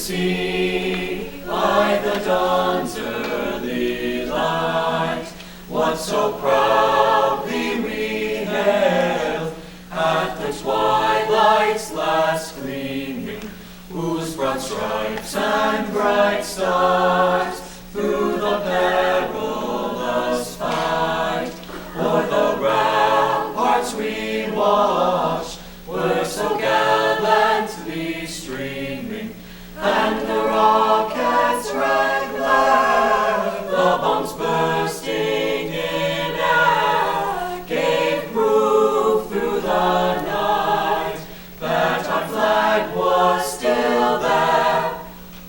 see by the dawn's early light what so proudly we hailed at the twilight's last gleaming, whose broad stripes and bright stars through the perilous fight o'er the ramparts we watched were so gallantly streaming, and the rocket's red glare, the bombs bursting in air, gave proof through the night that our flag was still there.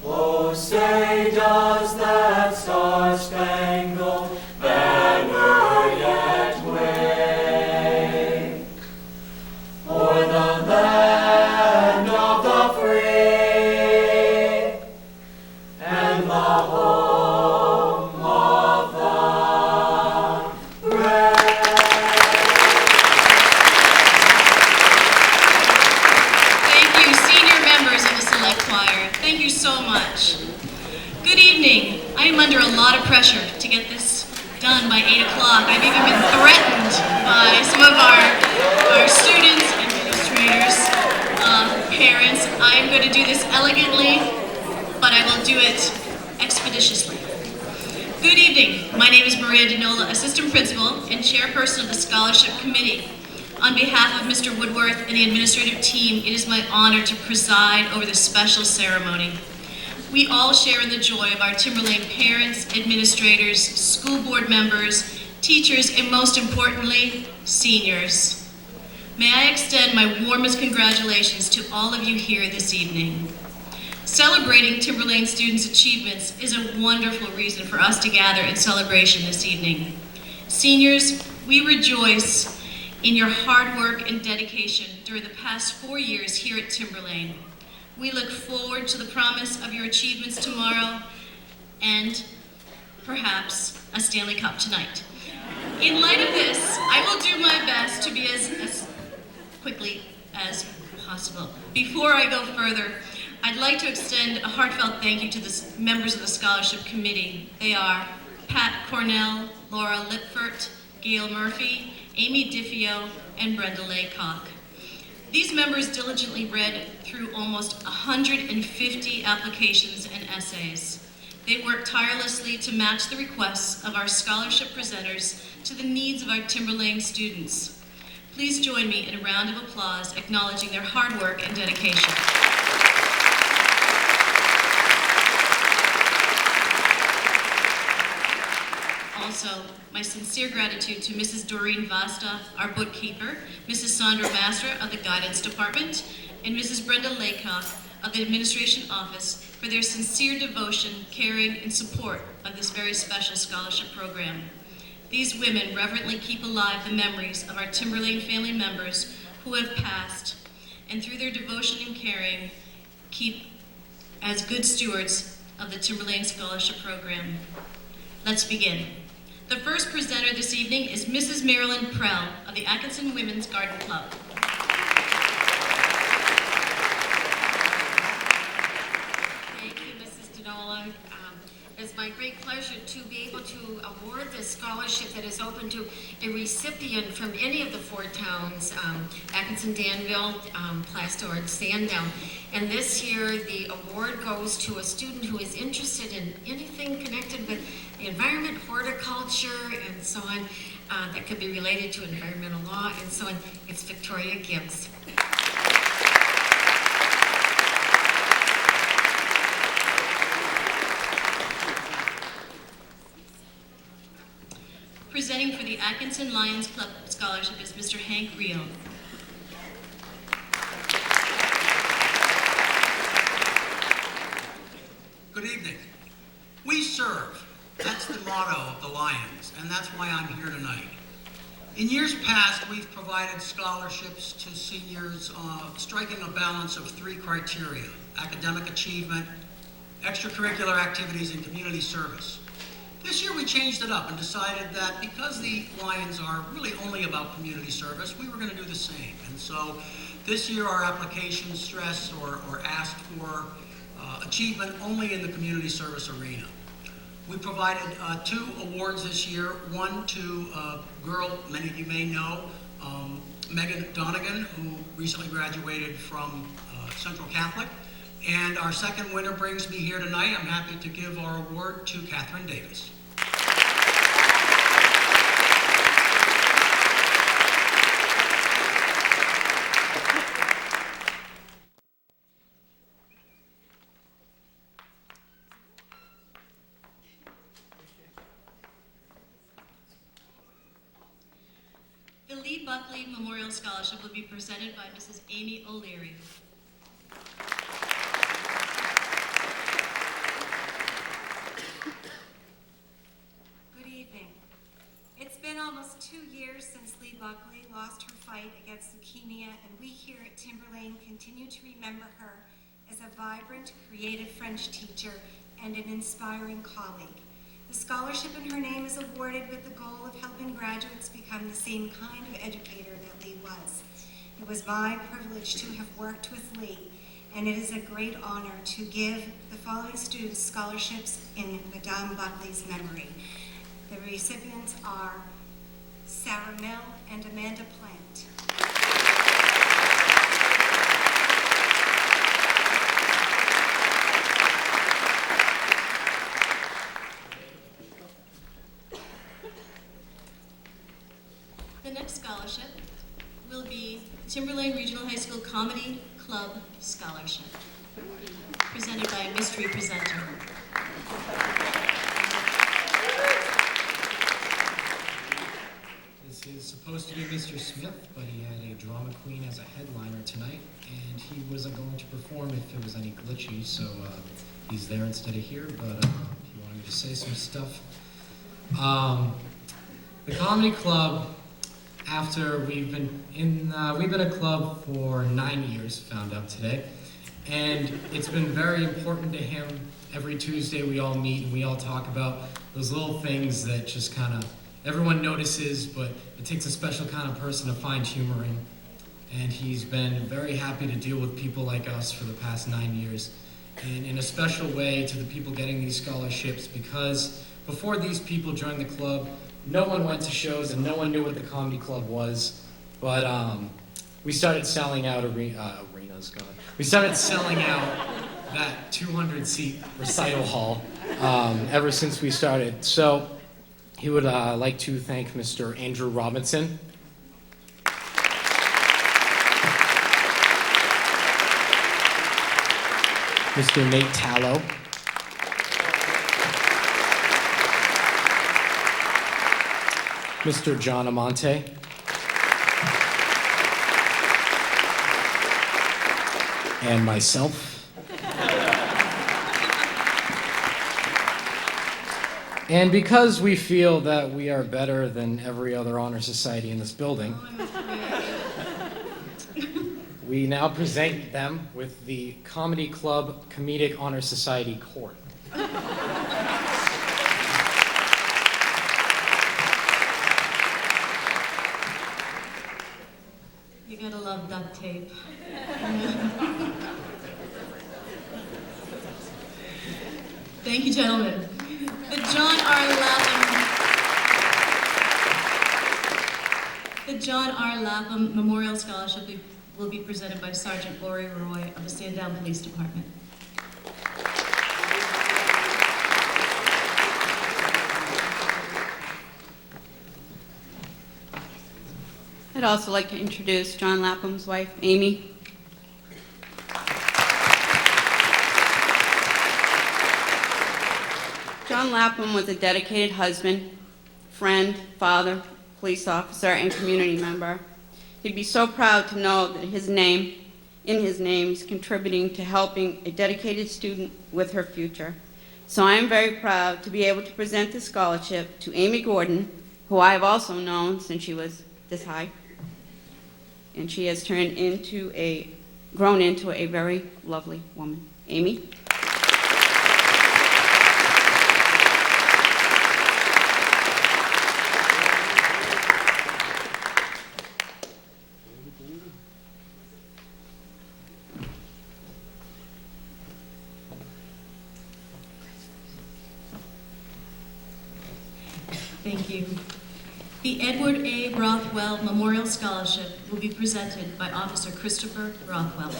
Oh, say does that star-spangled banner yet wave o'er the land of the free and the home of the brave? Thank you, senior members of the Select Choir. Thank you so much. Good evening. I am under a lot of pressure to get this done by 8 o'clock. I've even been threatened by some of our students, administrators, parents. I am going to do this elegantly, but I will do it expeditiously. Good evening. My name is Maria Dinola, Assistant Principal and Chairperson of the Scholarship Committee. On behalf of Mr. Woodworth and the administrative team, it is my honor to preside over this special ceremony. We all share in the joy of our Timberlane parents, administrators, school board members, teachers, and most importantly, seniors. May I extend my warmest congratulations to all of you here this evening. Celebrating Timberlane students' achievements is a wonderful reason for us to gather in celebration this evening. Seniors, we rejoice in your hard work and dedication during the past 4 years here at Timberlane. We look forward to the promise of your achievements tomorrow and perhaps a Stanley Cup tonight. In light of this, I will do my best to be as quickly as possible. Before I go further, I'd like to extend a heartfelt thank you to the members of the Scholarship Committee. They are Pat Cornell, Laura Lipfert, Gail Murphy, Amy Diffio, and Brenda Laycock. These members diligently read through almost 150 applications and essays. They worked tirelessly to match the requests of our scholarship presenters to the needs of our Timberlane students. Please join me in a round of applause acknowledging their hard work and dedication. Also, my sincere gratitude to Mrs. Doreen Vasta, our bookkeeper, Mrs. Sandra Master of the Guidance Department, and Mrs. Brenda Laycock of the Administration Office for their sincere devotion, caring, and support of this very special scholarship program. These women reverently keep alive the memories of our Timberlane family members who have passed, and through their devotion and caring, keep as good stewards of the Timberlane Scholarship Program. Let's begin. The first presenter this evening is Mrs. Marilyn Prell of the Atkinson Women's Garden Club. Thank you, Mrs. Dinola. It's my great pleasure to be able to award this scholarship that is open to a recipient from any of the 4 towns, Atkinson, Danville, Plastow, or Sandown. And this year, the award goes to a student who is interested in anything connected with the environment, horticulture, and so on, that could be related to environmental law and so on. It's Victoria Gibbs. Presenting for the Atkinson Lions Club Scholarship is Mr. Hank Reel. Good evening. We serve. That's the motto of the Lions, and that's why I'm here tonight. In years past, we've provided scholarships to seniors striking a balance of 3 criteria: academic achievement, extracurricular activities, and community service. This year we changed it up and decided that because the Lions are really only about community service, we were going to do the same. And so this year our applications stress or asked for achievement only in the community service arena. We provided 2 awards this year, one to a girl many of you may know, Megan Donegan, who recently graduated from Central Catholic. And our second winner brings me here tonight. I'm happy to give our award to Catherine Davis. The Lee Buckley Memorial Scholarship will be presented by Mrs. Amy O'Leary. Good evening. It's been almost 2 years since Lee Buckley lost her fight against leukemia, and we here at Timberlane continue to remember her as a vibrant, creative French teacher and an inspiring colleague. The scholarship in her name is awarded with the goal of helping graduates become the same kind of educator that Lee was. It was my privilege to have worked with Lee, and it is a great honor to give the following students scholarships in Madame Buckley's memory. The recipients are Sarah Mill and Amanda Plant. The next scholarship will be Timberlane Regional High School Comedy Club Scholarship, presented by a mystery presenter. This is supposed to be Mr. Smith, but he had a drama queen as a headliner tonight, and he wasn't going to perform if it was any glitchy, so he's there instead of here, but if you want me to say some stuff. The Comedy Club, after we've been a club for 9 years, found out today, and it's been very important to him. Every Tuesday we all meet and we all talk about those little things that just kind of everyone notices, but it takes a special kind of person to find humor in. And he's been very happy to deal with people like us for the past 9 years. And in a special way to the people getting these scholarships, because before these people joined the club, no one went to shows and no one knew what the Comedy Club was. But we started selling out arenas. We started selling out that 200-seat recital hall ever since we started. So he would like to thank Mr. Andrew Robinson, Mr. Nate Tallow, Mr. John Amante, and myself. And because we feel that we are better than every other honor society in this building, we now present them with the Comedy Club Comedic Honor Society Court. You gotta love duct tape. Thank you, gentlemen. The John R. Lapham Memorial Scholarship will be presented by Sergeant Lori Roy of the Sandown Police Department. I'd also like to introduce John Lapham's wife, Amy. John Lapham was a dedicated husband, friend, father, police officer, and community member. He'd be so proud to know that in his name, he's contributing to helping a dedicated student with her future. So I am very proud to be able to present this scholarship to Amy Gordon, who I have also known since she was this high. And she has grown into a very lovely woman. Amy? Thank you. The Edward A. Rothwell Memorial Scholarship will be presented by Officer Christopher Rothwell.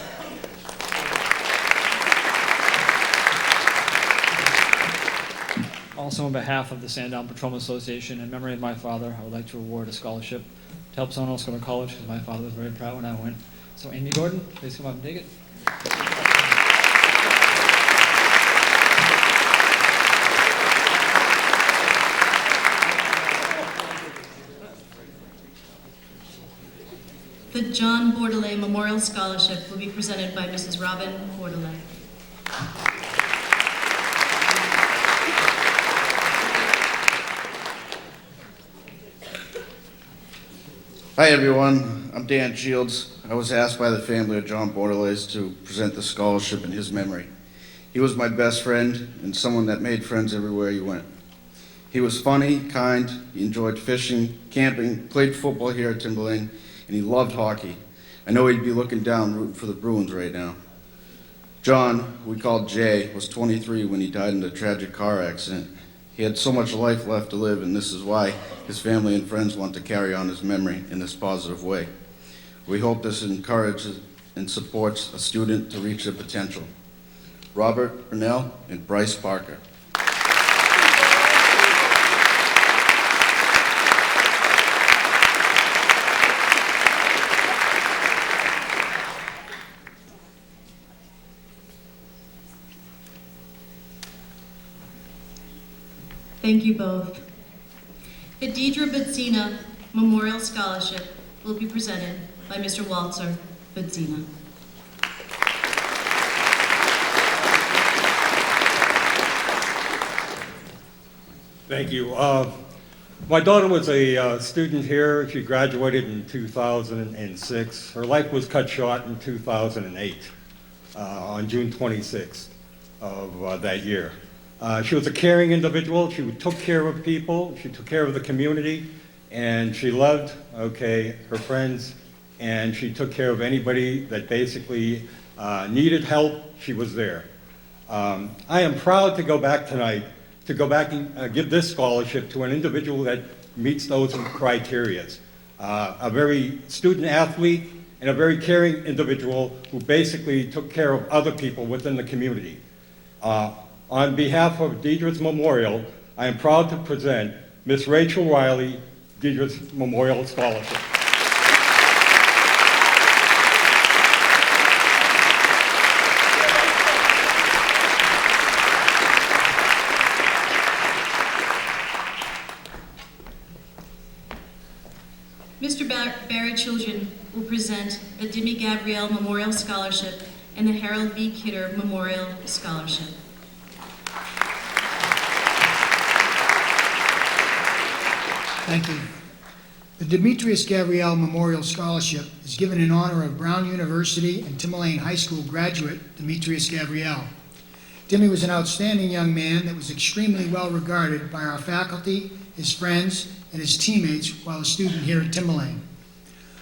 Also, on behalf of the Sandown Patrolman Association, in memory of my father, I would like to award a scholarship to help someone else go to college, because my father was very proud when I went. So Amy Gordon, please come up and take it. The John Bordelais Memorial Scholarship will be presented by Mrs. Robin Bordelais. Hi everyone, I'm Dan Shields. I was asked by the family of John Bordelais to present the scholarship in his memory. He was my best friend and someone that made friends everywhere he went. He was funny, kind, he enjoyed fishing, camping, played football here at Timberlane, and he loved hockey. I know he'd be looking down rooting for the Bruins right now. John, who we called Jay, was 23 when he died in a tragic car accident. He had so much life left to live, and this is why his family and friends want to carry on his memory in this positive way. We hope this encourages and supports a student to reach their potential. Robert Burnell and Bryce Parker. Thank you both. The Deidre Budzina Memorial Scholarship will be presented by Mr. Walter Budzina. Thank you. My daughter was a student here. She graduated in 2006. Her life was cut short in 2008, on June 26th of that year. She was a caring individual. She took care of people. She took care of the community, and she loved, her friends, and she took care of anybody that basically needed help. She was there. I am proud to go back tonight to go back and give this scholarship to an individual that meets those criteria. A very student athlete and a very caring individual who basically took care of other people within the community. On behalf of Deidre's Memorial, I am proud to present Miss Rachel Riley, Deidre's Memorial Scholarship. Mr. Barry Children will present the Demi Gabrielle Memorial Scholarship and the Harold B. Kidder Memorial Scholarship. Thank you. The Demetrius Gabrielle Memorial Scholarship is given in honor of Brown University and Timberlane High School graduate Demetrius Gabrielle. Demi was an outstanding young man that was extremely well regarded by our faculty, his friends, and his teammates while a student here at Timberlane.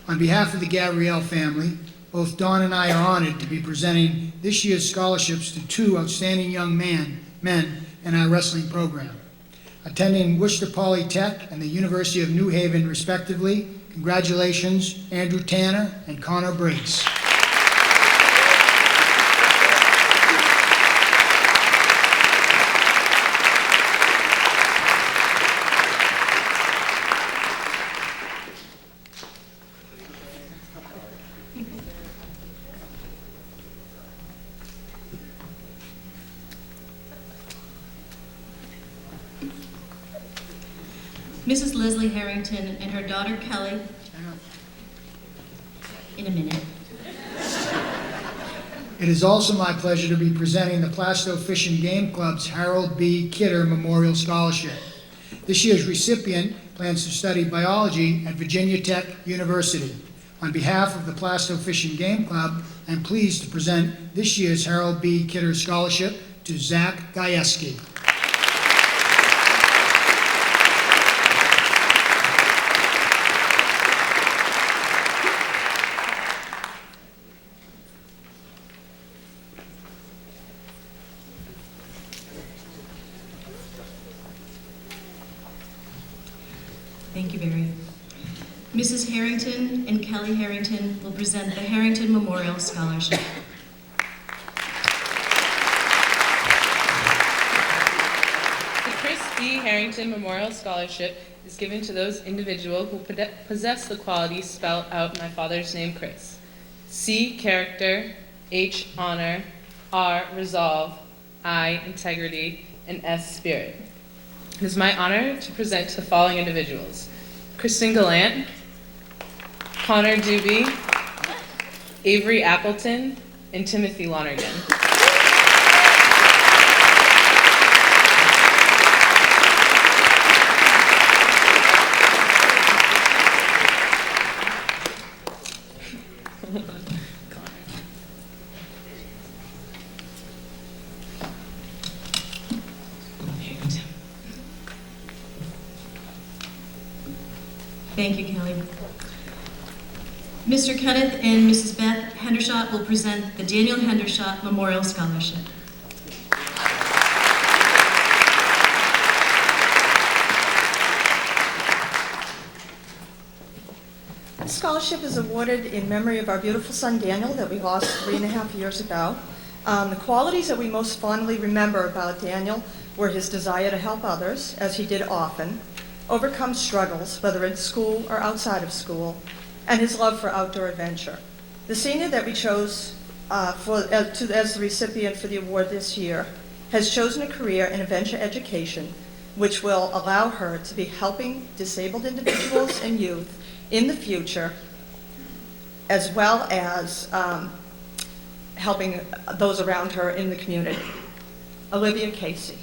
On behalf of the Gabrielle family, both Dawn and I are honored to be presenting this year's scholarships to two outstanding young men in our wrestling program. Attending Worcester Polytech and the University of New Haven, respectively, congratulations, Andrew Tanner and Connor Briggs. Mrs. Leslie Harrington and her daughter Kelly, in a minute. It is also my pleasure to be presenting the Plastow Fish and Game Club's Harold B. Kidder Memorial Scholarship. This year's recipient plans to study biology at Virginia Tech University. On behalf of the Plastow Fish and Game Club, I am pleased to present this year's Harold B. Kidder Scholarship to Zach Gajewski. Thank you, Barry. Mrs. Harrington and Kelly Harrington will present the Harrington Memorial Scholarship. The Chris E. Harrington Memorial Scholarship is given to those individuals who possess the qualities spelled out in my father's name, Chris. C, character, H, honor, R, resolve, I, integrity, and S, spirit. It is my honor to present to the following individuals: Kristen Gallant, Connor Doobie, Avery Appleton, and Timothy Lonergan. Thank you, Kelly. Mr. Kenneth and Mrs. Beth Hendershot will present the Daniel Hendershot Memorial Scholarship. This scholarship is awarded in memory of our beautiful son Daniel that we lost 3.5 years ago. The qualities that we most fondly remember about Daniel were his desire to help others, as he did often, overcome struggles, whether in school or outside of school, and his love for outdoor adventure. The senior that we chose as the recipient for the award this year has chosen a career in adventure education, which will allow her to be helping disabled individuals and youth in the future, as well as helping those around her in the community. Olivia Casey.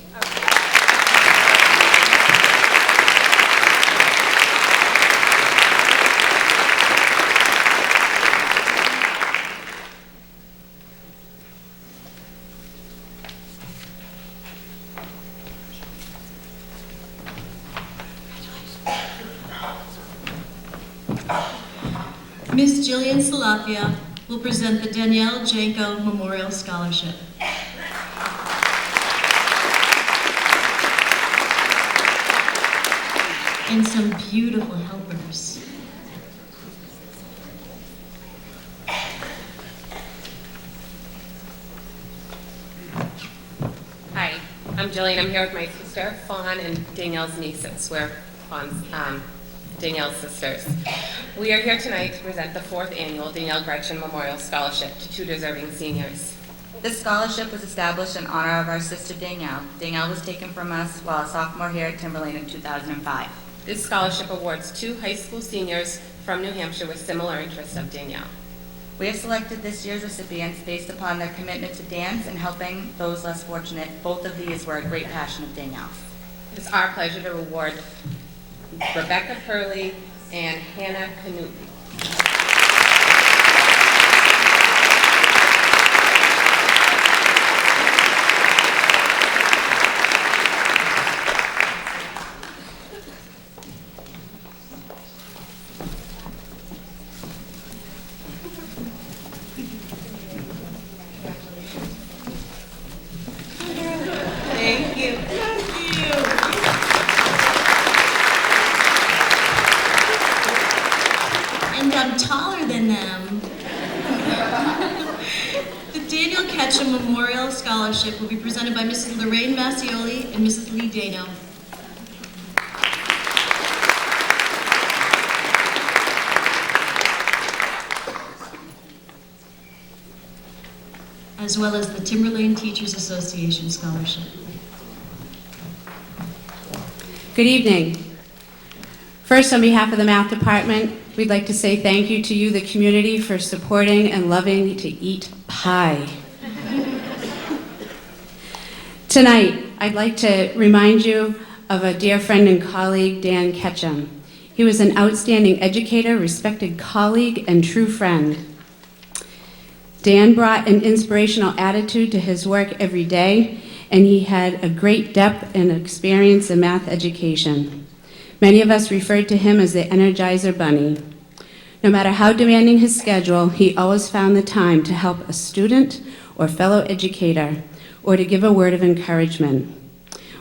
Ms. Jillian Salapia will present the Danielle Janko Memorial Scholarship. And some beautiful helpers. Hi, I'm Jillian. I'm here with my sister, Fawn, and Danielle's nieces. We're Fawn's, Danielle's sisters. We are here tonight to present the 4th annual Danielle Gretchen Memorial Scholarship to 2 deserving seniors. This scholarship was established in honor of our sister Danielle. Danielle was taken from us while a sophomore here at Timberlane in 2005. This scholarship awards 2 high school seniors from New Hampshire with similar interests of Danielle. We have selected this year's recipients based upon their commitment to dance and helping those less fortunate. Both of these were a great passion of Danielle's. It's our pleasure to award Rebecca Purley and Hannah Canute. Thank you. And I'm taller than them. The Daniel Ketchum Memorial Scholarship will be presented by Mrs. Lorraine Massioli and Mrs. Lee Dano. As well as the Timberlane Teachers Association Scholarship. Good evening. First, on behalf of the Math Department, we'd like to say thank you to you, the community, for supporting and loving to eat pie. Tonight, I'd like to remind you of a dear friend and colleague, Dan Ketchum. He was an outstanding educator, respected colleague, and true friend. Dan brought an inspirational attitude to his work every day, and he had a great depth and experience in math education. Many of us referred to him as the Energizer Bunny. No matter how demanding his schedule, he always found the time to help a student or fellow educator or to give a word of encouragement.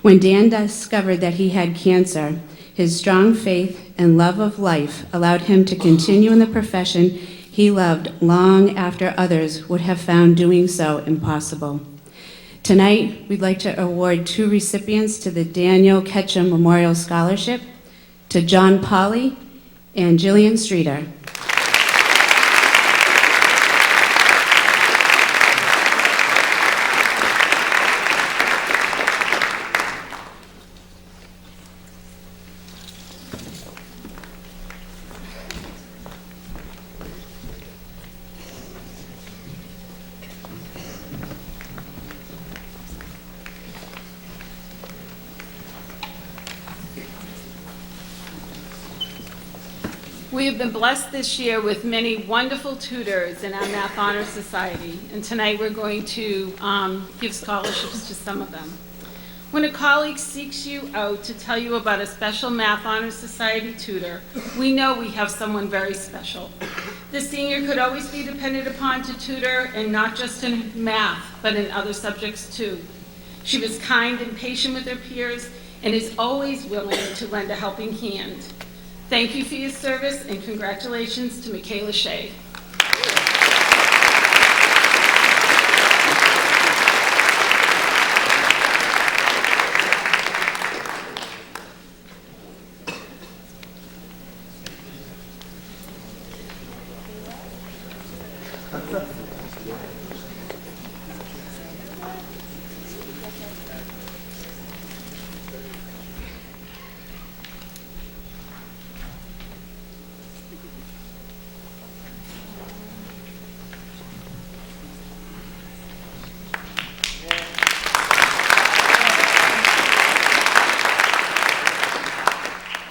When Dan discovered that he had cancer, His strong faith and love of life allowed him to continue in the profession he loved long after others would have found doing so impossible. Tonight, we'd like to award 2 recipients to the Daniel Ketchum Memorial Scholarship, to John Polly and Jillian Streeter. We have been blessed this year with many wonderful tutors in our Math Honor Society, and tonight we're going to give scholarships to some of them. When a colleague seeks you out to tell you about a special Math Honor Society tutor, we know we have someone very special. The senior could always be depended upon to tutor, and not just in math, but in other subjects too. She was kind and patient with her peers, and is always willing to lend a helping hand. Thank you for your service, and congratulations to Michaela Shea.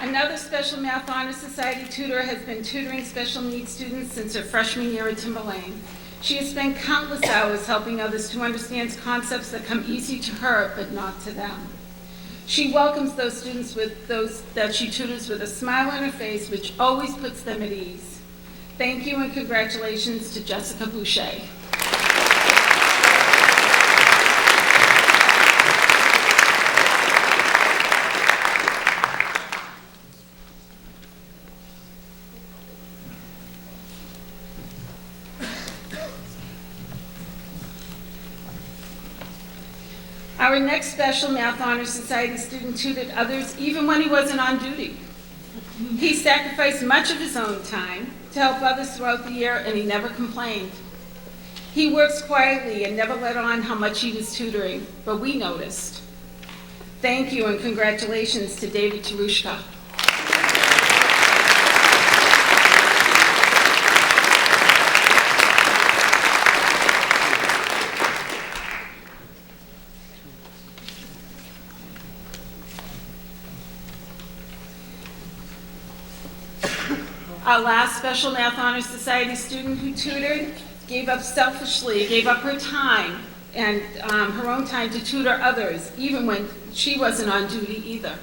Another Special Math Honor Society tutor has been tutoring special needs students since her freshman year at Timberlane. She has spent countless hours helping others to understand concepts that come easy to her, but not to them. She welcomes those students that she tutors with a smile on her face, which always puts them at ease. Thank you and congratulations to Jessica Boucher. Our next Special Math Honor Society student tutored others even when he wasn't on duty. He sacrificed much of his own time to help others throughout the year, and he never complained. He works quietly and never let on how much he was tutoring, but we noticed. Thank you and congratulations to David Tarushka. Our last Special Math Honor Society student who tutored gave up selfishly, gave up her time and her own time to tutor others, even when she wasn't on duty either.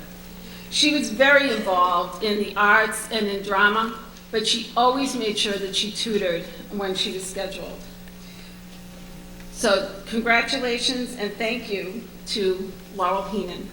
She was very involved in the arts and in drama, but she always made sure that she tutored when she was scheduled. So congratulations and thank you to Laurel Heenan.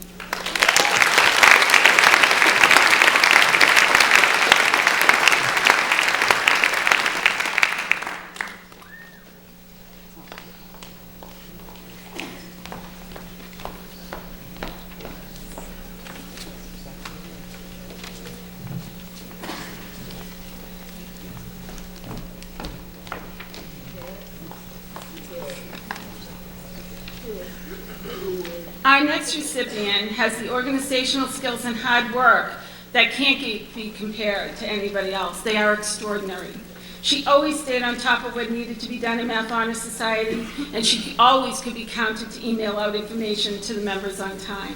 Our next recipient has the organizational skills and hard work that can't be compared to anybody else. They are extraordinary. She always stayed on top of what needed to be done in Math Honor Society, and she always could be counted to email out information to the members on time.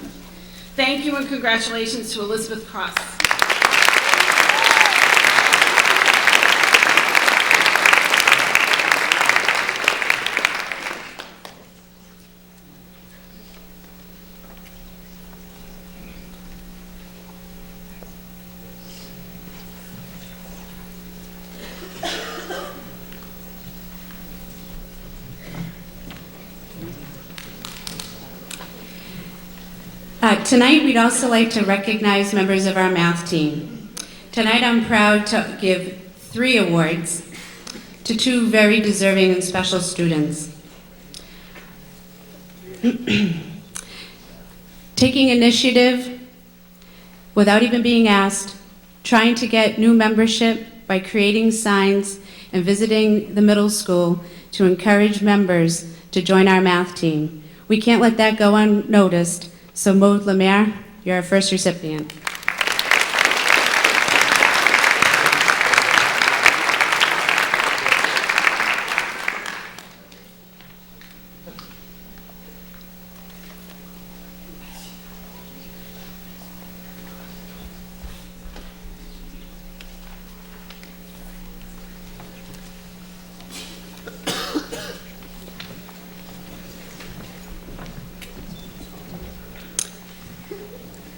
Thank you and congratulations to Elizabeth Cross. Tonight, we'd also like to recognize members of our math team. Tonight, I'm proud to give 3 awards to 2 very deserving and special students. Taking initiative without even being asked, trying to get new membership by creating signs and visiting the middle school to encourage members to join our math team. We can't let that go unnoticed, so Maud Lemaire, you're our first recipient.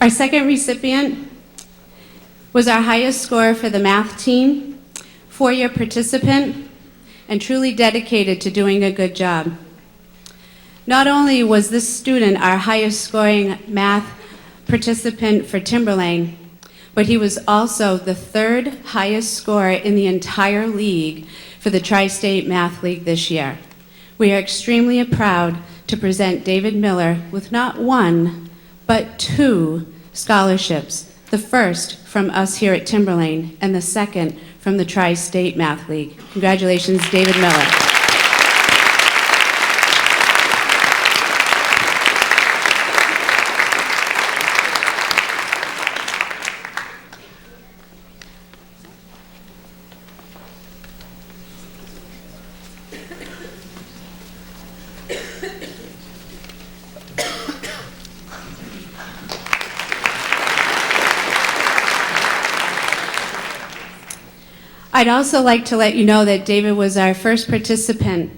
Our second recipient was our highest score for the math team, 4-year participant, and truly dedicated to doing a good job. Not only was this student our highest scoring math participant for Timberlane, but he was also the 3rd highest scorer in the entire league for the Tri-State Math League this year. We are extremely proud to present David Miller with not 1, but 2 scholarships, the first from us here at Timberlane and the second from the Tri-State Math League. Congratulations, David Miller. I'd also like to let you know that David was our first participant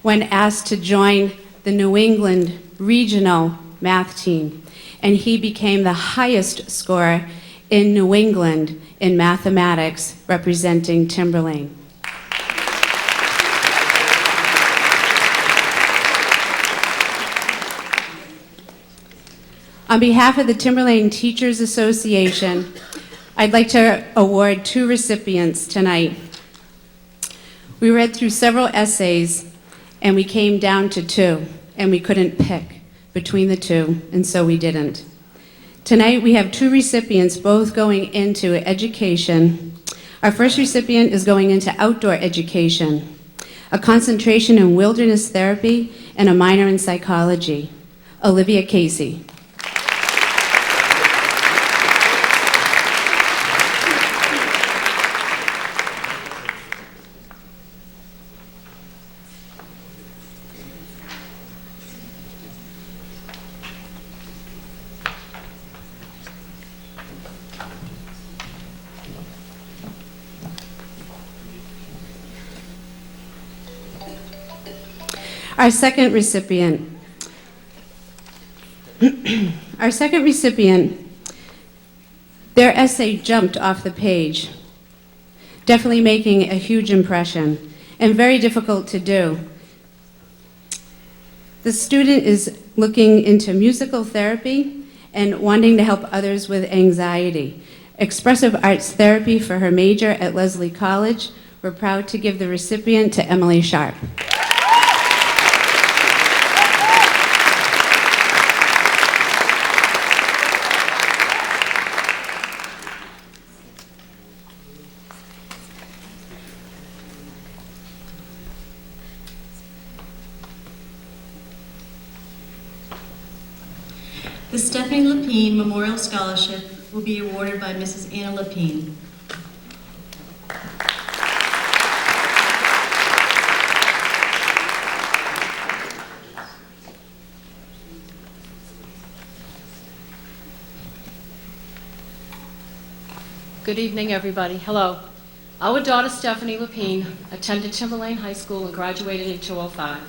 when asked to join the New England Regional Math Team, and he became the highest scorer in New England in mathematics, representing Timberlane. On behalf of the Timberlane Teachers Association, I'd like to award 2 recipients tonight. We read through several essays and we came down to 2, and we couldn't pick between the 2, and so we didn't. Tonight we have 2 recipients, both going into education. Our first recipient is going into outdoor education, a concentration in wilderness therapy and a minor in psychology. Olivia Casey. Our second recipient. Their essay jumped off the page, definitely making a huge impression, and very difficult to do. The student is looking into musical therapy and wanting to help others with anxiety. Expressive arts therapy for her major at Leslie College. We're proud to give the recipient to Emily Sharp. The Stephanie Lapine Memorial Scholarship will be awarded by Mrs. Anna Lapine. Good evening, everybody. Hello. Our daughter, Stephanie Lapine, attended Timberlane High School and graduated in 2005.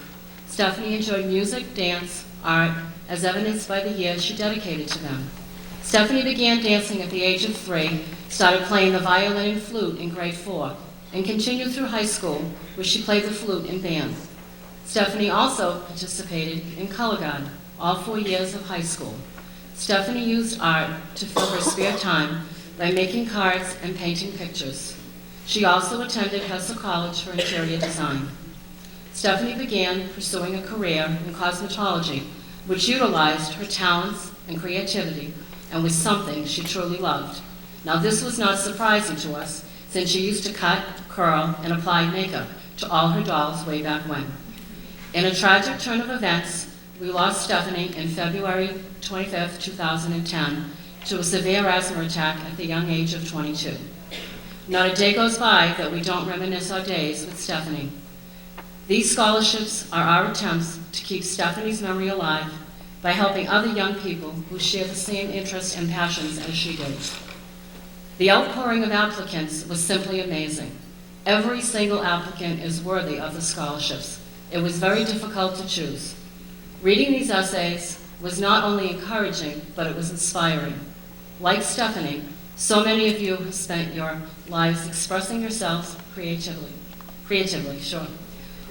Stephanie enjoyed music, dance, art, as evidenced by the years she dedicated to them. Stephanie began dancing at the age of 3, started playing the violin and flute in grade 4, and continued through high school, where she played the flute in band. Stephanie also participated in color guard all 4 years of high school. Stephanie used art to fill her spare time by making cards and painting pictures. She also attended Hessel College for interior design. Stephanie began pursuing a career in cosmetology, which utilized her talents and creativity and was something she truly loved. Now, this was not surprising to us, since she used to cut, curl, and apply makeup to all her dolls way back when. In a tragic turn of events, we lost Stephanie in February 25, 2010, to a severe asthma attack at the young age of 22. Not a day goes by that we don't reminisce our days with Stephanie. These scholarships are our attempts to keep Stephanie's memory alive by helping other young people who share the same interests and passions as she did. The outpouring of applicants was simply amazing. Every single applicant is worthy of the scholarships. It was very difficult to choose. Reading these essays was not only encouraging, but it was inspiring. Like Stephanie, so many of you have spent your lives expressing yourselves creatively.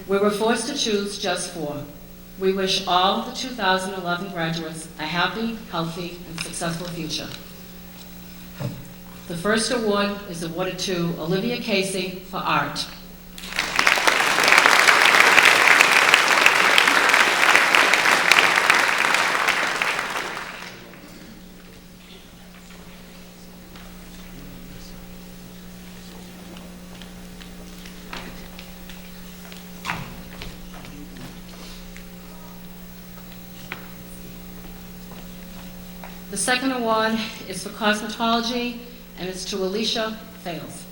We were forced to choose just 4. We wish all the 2011 graduates a happy, healthy, and successful future. The first award is awarded to Olivia Casey for art. The second award is for cosmetology, and it's to Alicia Fales.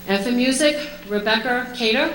And for music, Rebecca Cater.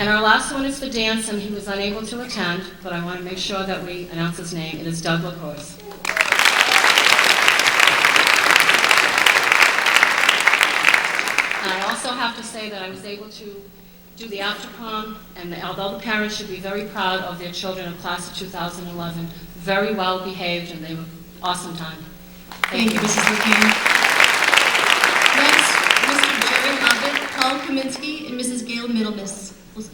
And our last one is for dance, and he was unable to attend, but I want to make sure that we announce his name. It is Doug LaCourse. And I also have to say that I was able to do the after prom, and although the parents should be very proud of their children of class of 2011, very well behaved, and they were awesome time. Thank you, Mrs. McCann. Next, Mr. Jerry Hobbit, Paul Kaminsky, and Mrs. Gail Middlemas will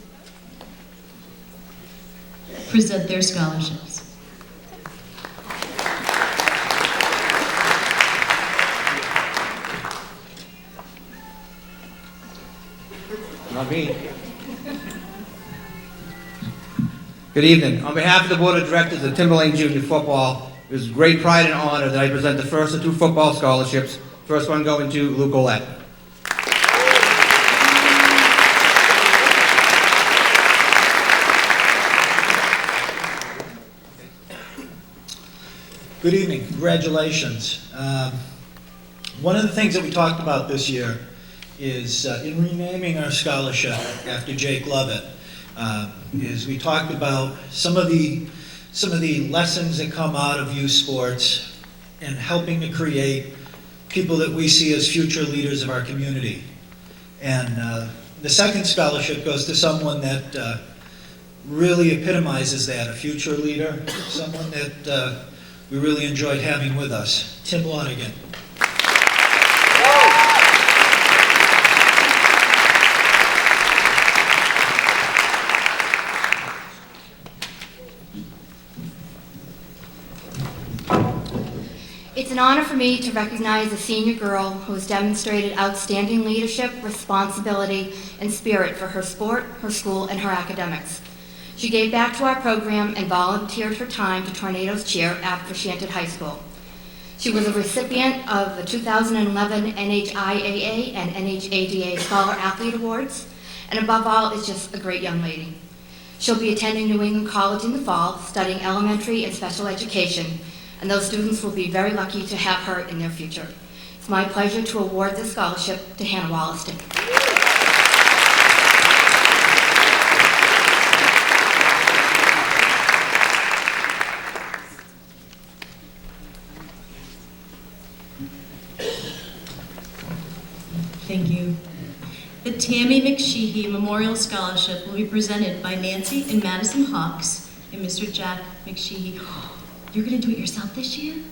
present their scholarships. Not me. Good evening. On behalf of the Board of Directors of Timberlane Junior Football, it is great pride and honor that I present the first of 2 football scholarships. First one going to Luke Olette. Good evening. Congratulations. One of the things that we talked about this year is in renaming our scholarship after Jake Lovett, is we talked about some of the lessons that come out of youth sports and helping to create people that we see as future leaders of our community. And the second scholarship goes to someone that really epitomizes that, a future leader, someone that we really enjoyed having with us, Tim Lonigan. It's an honor for me to recognize a senior girl who has demonstrated outstanding leadership, responsibility, and spirit for her sport, her school, and her academics. She gave back to our program and volunteered her time to Tornadoes Cheer after she entered high school. She was a recipient of the 2011 NHIAA and NHADA Scholar Athlete Awards, and above all, is just a great young lady. She'll be attending New England College in the fall, studying elementary and special education, and those students will be very lucky to have her in their future. It's my pleasure to award this scholarship to Hannah Wollaston. Thank you. The Tammy McSheehy Memorial Scholarship will be presented by Nancy and Madison Hawks and Mr. Jack McSheehy. You're gonna do it yourself this year?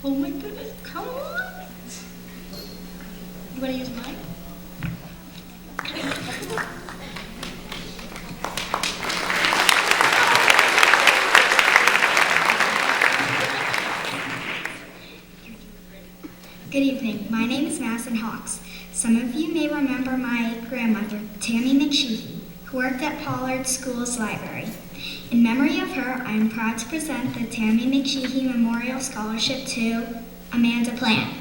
Oh my goodness, come on. You wanna use mine? Good evening. My name is Madison Hawks. Some of you may remember my grandmother, Tammy McSheehy, who worked at Pollard School's library. In memory of her, I am proud to present the Tammy McSheehy Memorial Scholarship to Amanda Plant.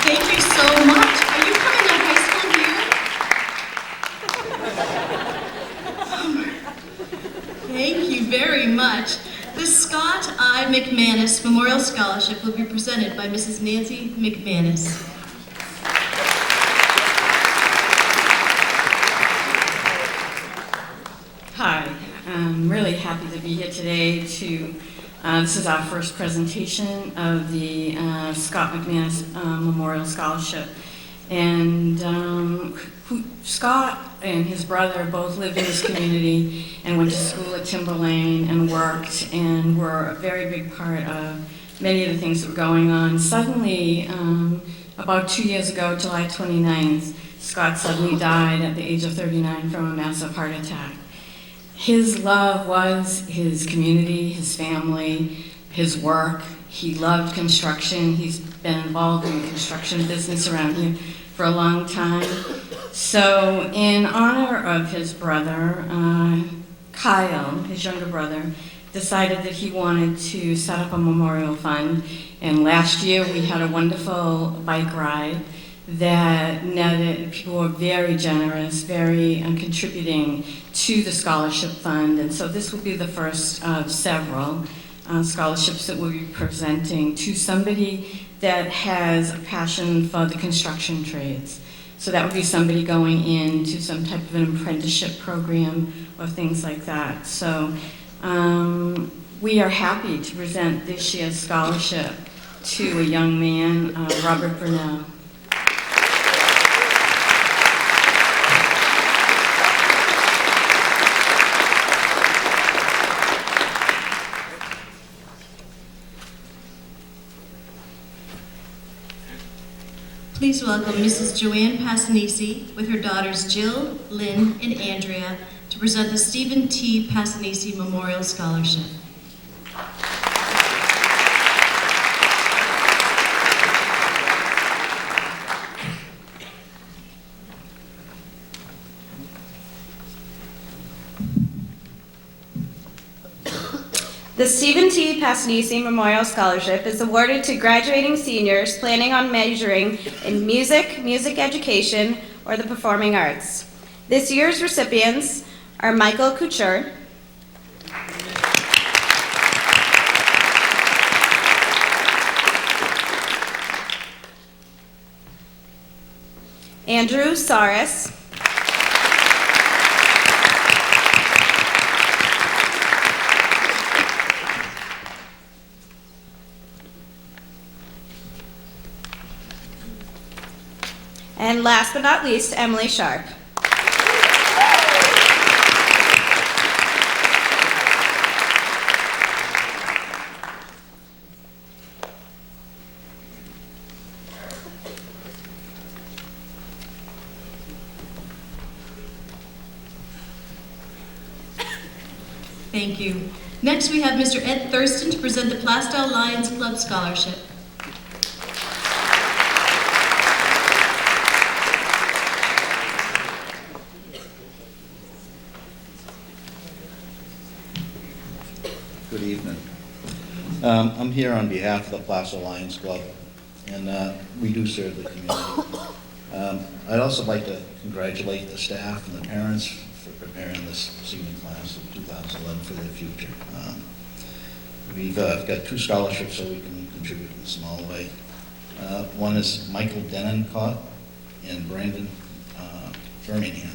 Thank you so much. Are you coming to high school here? Thank you very much. The Scott I. McManus Memorial Scholarship will be presented by Mrs. Nancy McManus. Hi, I'm really happy to be here today this is our first presentation of the Scott McManus Memorial Scholarship. And Scott and his brother both lived in this community and went to school at Timberlane and worked and were a very big part of many of the things that were going on. Suddenly, about 2 years ago, July 29th, Scott suddenly died at the age of 39 from a massive heart attack. His love was his community, his family, his work. He loved construction. He's been involved in the construction business around here for a long time. So in honor of his brother, Kyle, his younger brother, decided that he wanted to set up a memorial fund. And last year we had a wonderful bike ride that netted, people were very generous, very contributing to the scholarship fund. And so this will be the first of several scholarships that we'll be presenting to somebody that has a passion for the construction trades. So that would be somebody going into some type of an apprenticeship program or things like that. So we are happy to present this year's scholarship to a young man, Robert Brunel. Please welcome Mrs. Joanne Passanisi with her daughters Jill, Lynn, and Andrea to present the Stephen T. Passanisi Memorial Scholarship. The Stephen T. Passanisi Memorial Scholarship is awarded to graduating seniors planning on majoring in music, music education, or the performing arts. This year's recipients are Michael Couture, Andrew Saris, and last but not least, Emily Sharp. Thank you. Next, we have Mr. Ed Thurston to present the Plaistow Lions Club Scholarship. Good evening. I'm here on behalf of the Plaistow Lions Club. and we do serve the community. I'd also like to congratulate the staff and the parents for preparing this senior class of 2011 for their future. We've got 2 scholarships so we can contribute in a small way. One is Michael Denencott and Brandon Birmingham.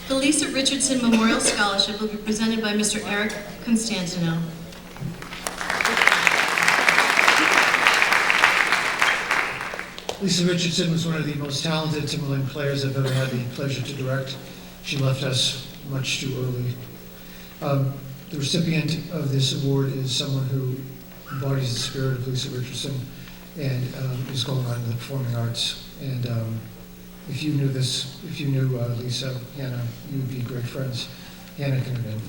The Lisa Richardson Memorial Scholarship will be presented by Mr. Eric Constantino. Lisa Richardson was one of the most talented Timberland players I've ever had the pleasure to direct. She left us much too early. The recipient of this award is someone who embodies the spirit of Lisa Richardson and is going on in the performing arts. And if you knew Lisa, Hannah, you would be great friends. Hannah can come in.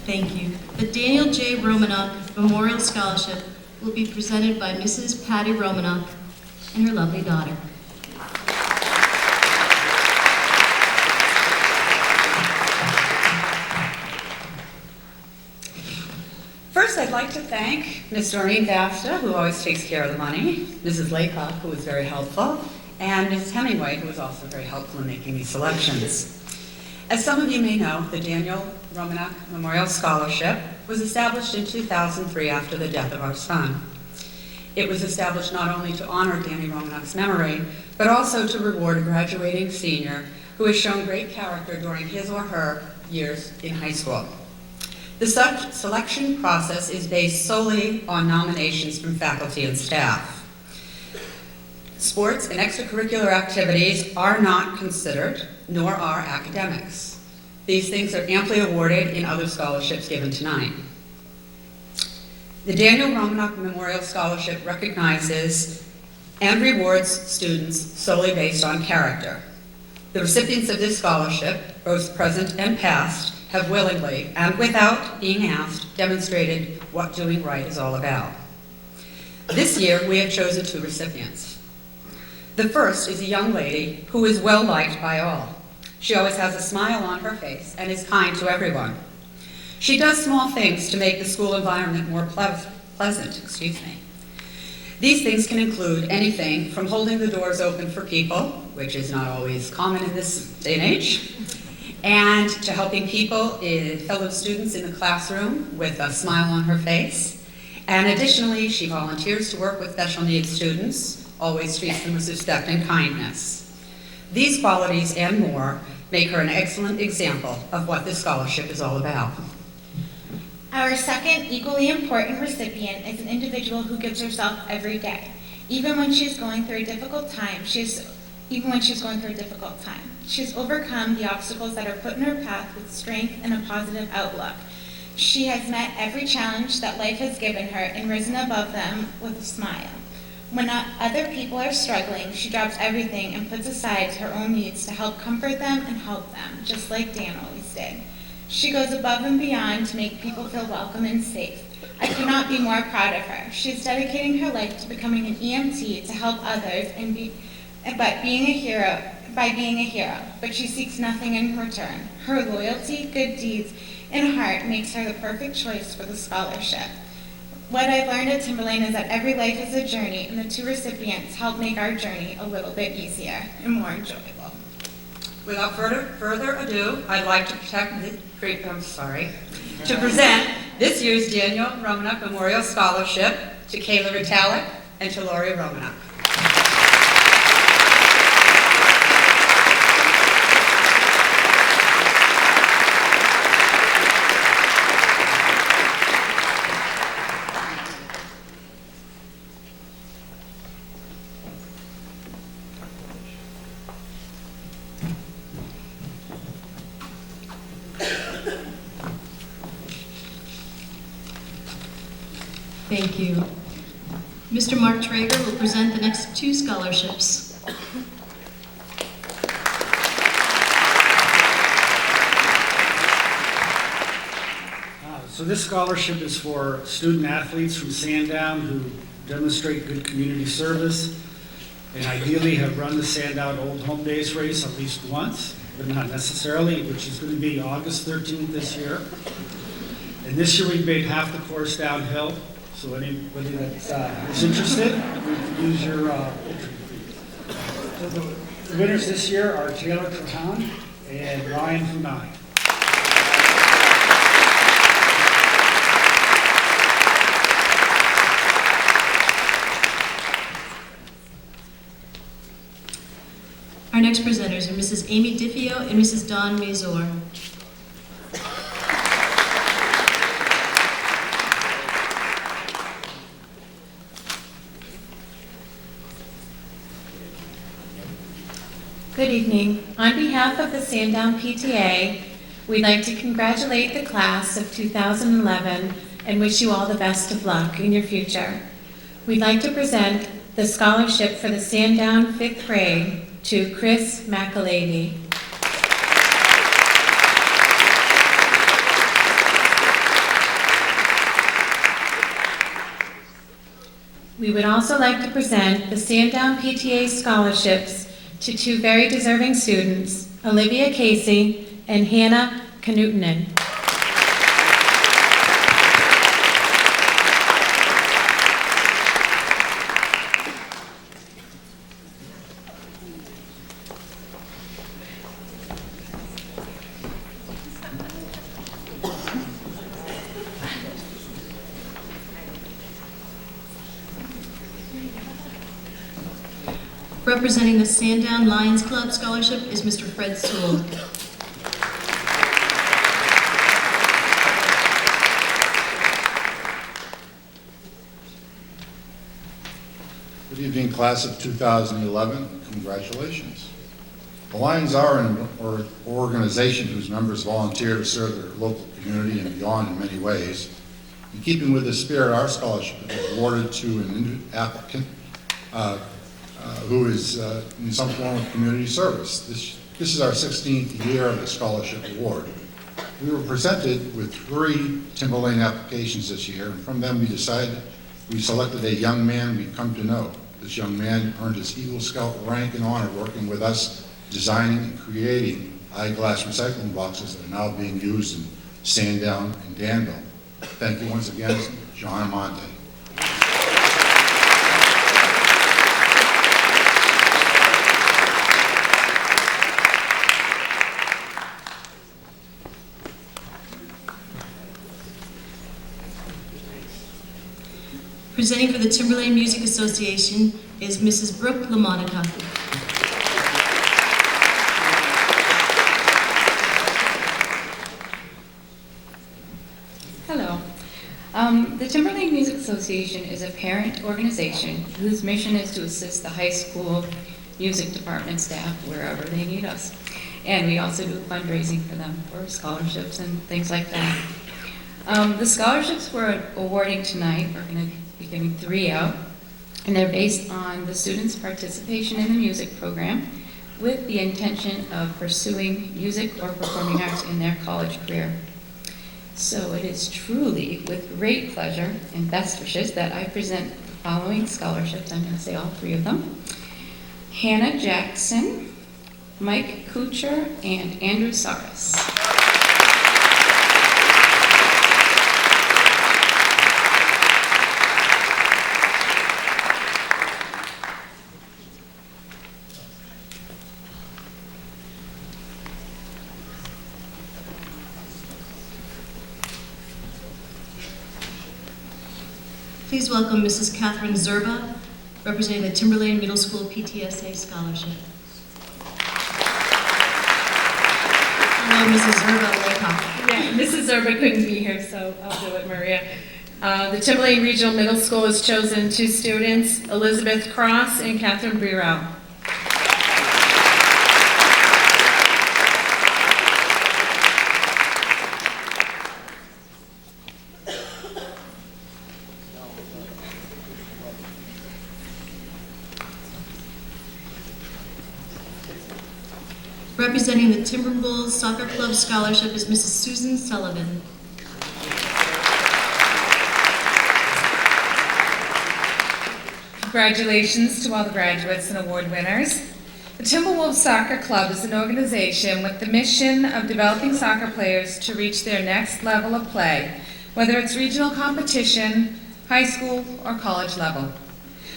Thank you. The Daniel J. Romanock Memorial Scholarship will be presented by Mrs. Patty Romanock and her lovely daughter. First, I'd like to thank Ms. Doreen Basta, who always takes care of the money, Mrs. Laycock, who was very helpful, and Mrs. Hemingway, who was also very helpful in making these selections. As some of you may know, the Daniel Romanock Memorial Scholarship was established in 2003 after the death of our son. It was established not only to honor Danny Romanock's memory, but also to reward a graduating senior who has shown great character during his or her years in high school. The selection process is based solely on nominations from faculty and staff. Sports and extracurricular activities are not considered, nor are academics. These things are amply awarded in other scholarships given tonight. The Daniel Romanock Memorial Scholarship recognizes and rewards students solely based on character. The recipients of this scholarship, both present and past, have willingly and without being asked demonstrated what doing right is all about. This year, we have chosen 2 recipients. The first is a young lady who is well liked by all. She always has a smile on her face and is kind to everyone. She does small things to make the school environment more pleasant. These things can include anything from holding the doors open for people, which is not always common in this day and age, and to helping people, fellow students in the classroom with a smile on her face. And additionally, she volunteers to work with special needs students, always treats them with respect and kindness. These qualities and more make her an excellent example of what this scholarship is all about. Our second equally important recipient is an individual who gives herself every day. Even when she is going through a difficult time, she has overcome the obstacles that are put in her path with strength and a positive outlook. She has met every challenge that life has given her and risen above them with a smile. When other people are struggling, she drops everything and puts aside her own needs to help comfort them and help them, just like Dan always did. She goes above and beyond to make people feel welcome and safe. I could not be more proud of her. She is dedicating her life to becoming an EMT to help others by being a hero, but she seeks nothing in return. Her loyalty, good deeds, and heart makes her the perfect choice for the scholarship. What I've learned at Timberlane is that every life is a journey, and the 2 recipients help make our journey a little bit easier and more enjoyable. Without further ado, I'd like to present this year's Daniel Romanock Memorial Scholarship to Kayla Vitalik and to Lori Romanock. Thank you. Mr. Mark Traeger will present the next two scholarships. So this scholarship is for student athletes from Sandown who demonstrate good community service and ideally have run the Sandown Old Home Days race at least once, but not necessarily, which is going to be August 13th this year. And this year we made half the course downhill, so anybody that is interested, we can use your entry fees. So the winners this year are Taylor Trahan and Ryan Funai. Our next presenters are Mrs. Amy Diffio and Mrs. Dawn Mazur. Good evening. On behalf of the Sandown PTA, we'd like to congratulate the class of 2011 and wish you all the best of luck in your future. We'd like to present the scholarship for the Sandown 5th grade to Chris McAlady. We would also like to present the Sandown PTA scholarships to two very deserving students, Olivia Casey and Hannah Knutinen. Representing the Sandown Lions Club Scholarship is Mr. Fred Sewell. Good evening, class of 2011. Congratulations. The Lions are an organization whose members volunteer to serve their local community and beyond in many ways. In keeping with this spirit, our scholarship is awarded to an applicant who is in some form of community service. This is our 16th year of the scholarship award. We were presented with 3 Timberlane applications this year, and from them we selected a young man we've come to know. This young man earned his Eagle Scout rank and honor working with us, designing and creating eyeglass recycling boxes that are now being used in Sandown and Danville. Thank you once again, John Monte. Presenting for the Timberlane Music Association is Mrs. Brooke LaMonica. Hello. The Timberlane Music Association is a parent organization whose mission is to assist the high school music department staff wherever they need us. And we also do fundraising for them for scholarships and things like that. The scholarships we're awarding tonight, we're going to be giving 3 out, and they're based on the students' participation in the music program with the intention of pursuing music or performing arts in their college career. So it is truly with great pleasure and best wishes that I present the following scholarships. I'm going to say all 3 of them. Hannah Jackson, Mike Kuchar, and Andrew Saras. Please welcome Mrs. Catherine Zerba, representing the Timberlane Middle School PTSA Scholarship. Hello, Mrs. Zerba Laycock. Yeah, Mrs. Zerba couldn't be here, so I'll do it, Maria. The Timberlane Regional Middle School has chosen 2 students, Elizabeth Cross and Catherine Burrell. Representing the Timberwolves Soccer Club Scholarship is Mrs. Susan Sullivan. Congratulations to all the graduates and award winners. The Timberwolves Soccer Club is an organization with the mission of developing soccer players to reach their next level of play, whether it's regional competition, high school, or college level.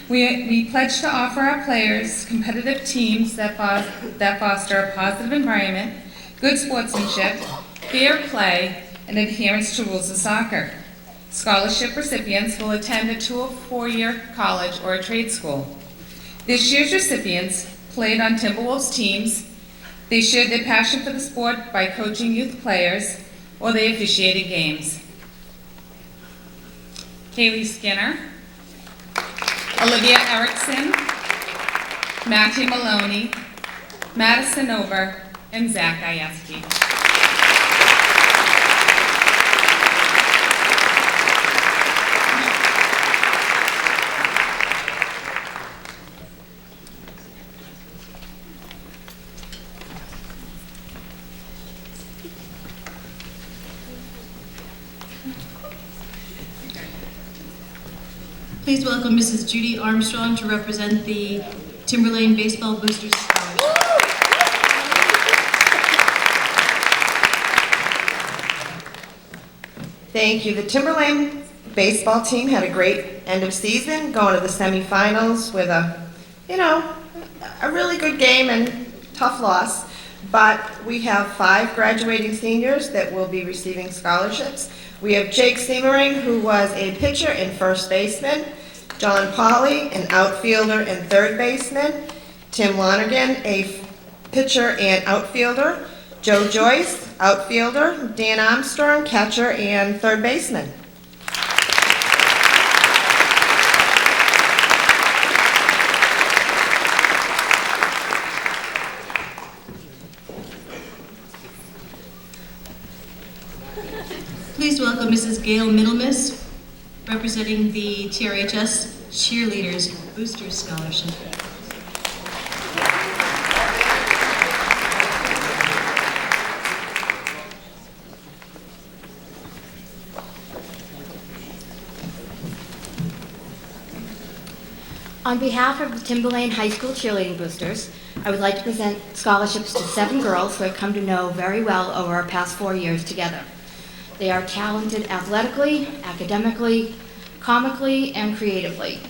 We pledge to offer our players competitive teams that foster a positive environment, good sportsmanship, fair play, and adherence to rules of soccer. Scholarship recipients will attend a 2 or 4-year college or a trade school. This year's recipients played on Timberwolves teams, they shared their passion for the sport by coaching youth players, or they officiated games. Kaylee Skinner, Olivia Erickson, Matthew Maloney, Madison Over, and Zach Gajewski. Please welcome Mrs. Judy Armstrong to represent the Timberlane Baseball Boosters Scholarship. Thank you. The Timberlane baseball team had a great end of season, going to the semifinals with a really good game and tough loss. But we have 5 graduating seniors that will be receiving scholarships. We have Jake Siemering, who was a pitcher and first baseman, John Pauly, an outfielder and third baseman, Tim Lonergan, a pitcher and outfielder, Joe Joyce, outfielder, Dan Armstrong, catcher and third baseman. Please welcome Mrs. Gail Middlemiss, representing the TRHS Cheerleaders Boosters Scholarship. On behalf of the Timberlane High School Cheerleading Boosters, I would like to present scholarships to 7 girls who I've come to know very well over our past 4 years together. They are talented athletically, academically, comically, and creatively.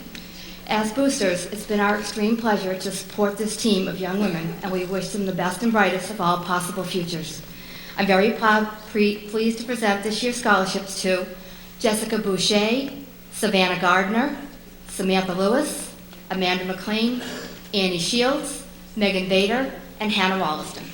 As boosters, it's been our extreme pleasure to support this team of young women, and we wish them the best and brightest of all possible futures. I'm very pleased to present this year's scholarships to Jessica Boucher, Savannah Gardner, Samantha Lewis, Amanda McLean, Annie Shields, Megan Bader, and Hannah Wollaston.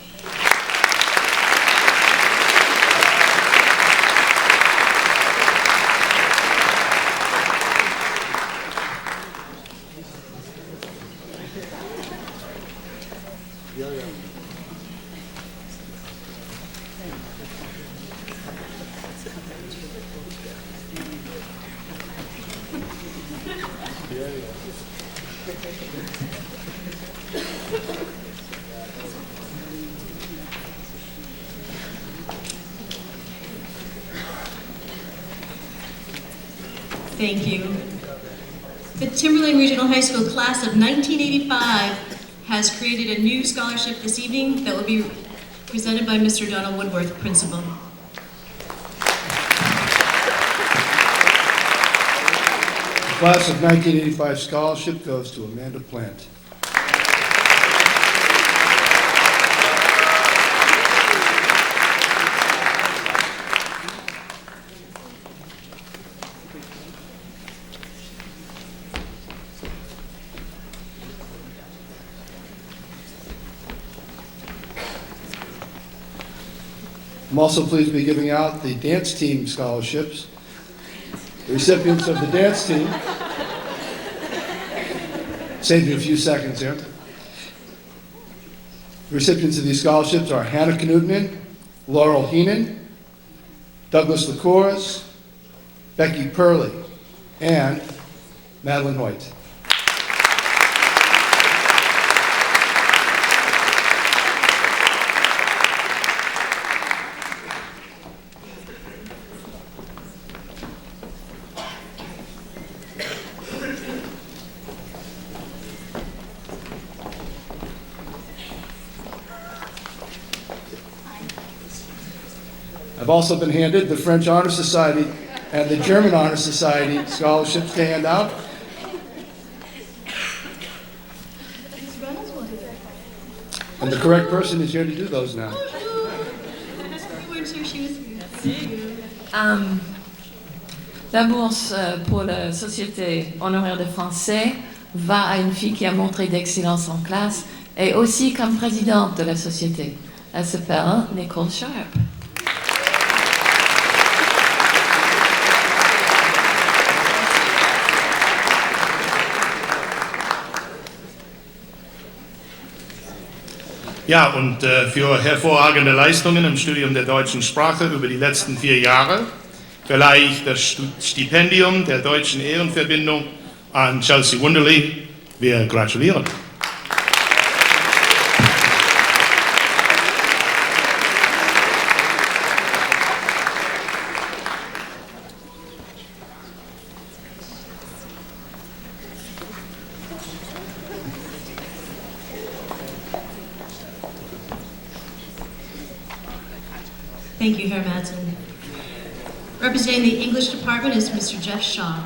Thank you. The Timberlane Regional High School class of 1985 has created a new scholarship this evening that will be presented by Mr. Donald Woodworth, Principal. The class of 1985 scholarship goes to Amanda Plant. I'm also pleased to be giving out the dance team scholarships. The recipients of the dance team, save me a few seconds here. The recipients of these scholarships are Hannah Knutman, Laurel Heenan, Douglas LaCours, Becky Purley, and Madeline Hoyt. I've also been handed the French Honor Society and the German Honor Society scholarships to hand out. And the correct person is here to do those now. La bourse pour la Société honoraire des Français va à une fille qui a montré d'excellence en classe et aussi comme présidente de la société. Elle s'appelle Nicole Sharp. Ja, und für hervorragende Leistungen im Studium der deutschen Sprache über die letzten 4 Jahre verleihe ich das Stipendium der Deutschen Ehrenverbindung an Chelsea Wunderly. Wir gratulieren. Thank you, Herr Madsen. Representing the English department is Mr. Jeff Shaw.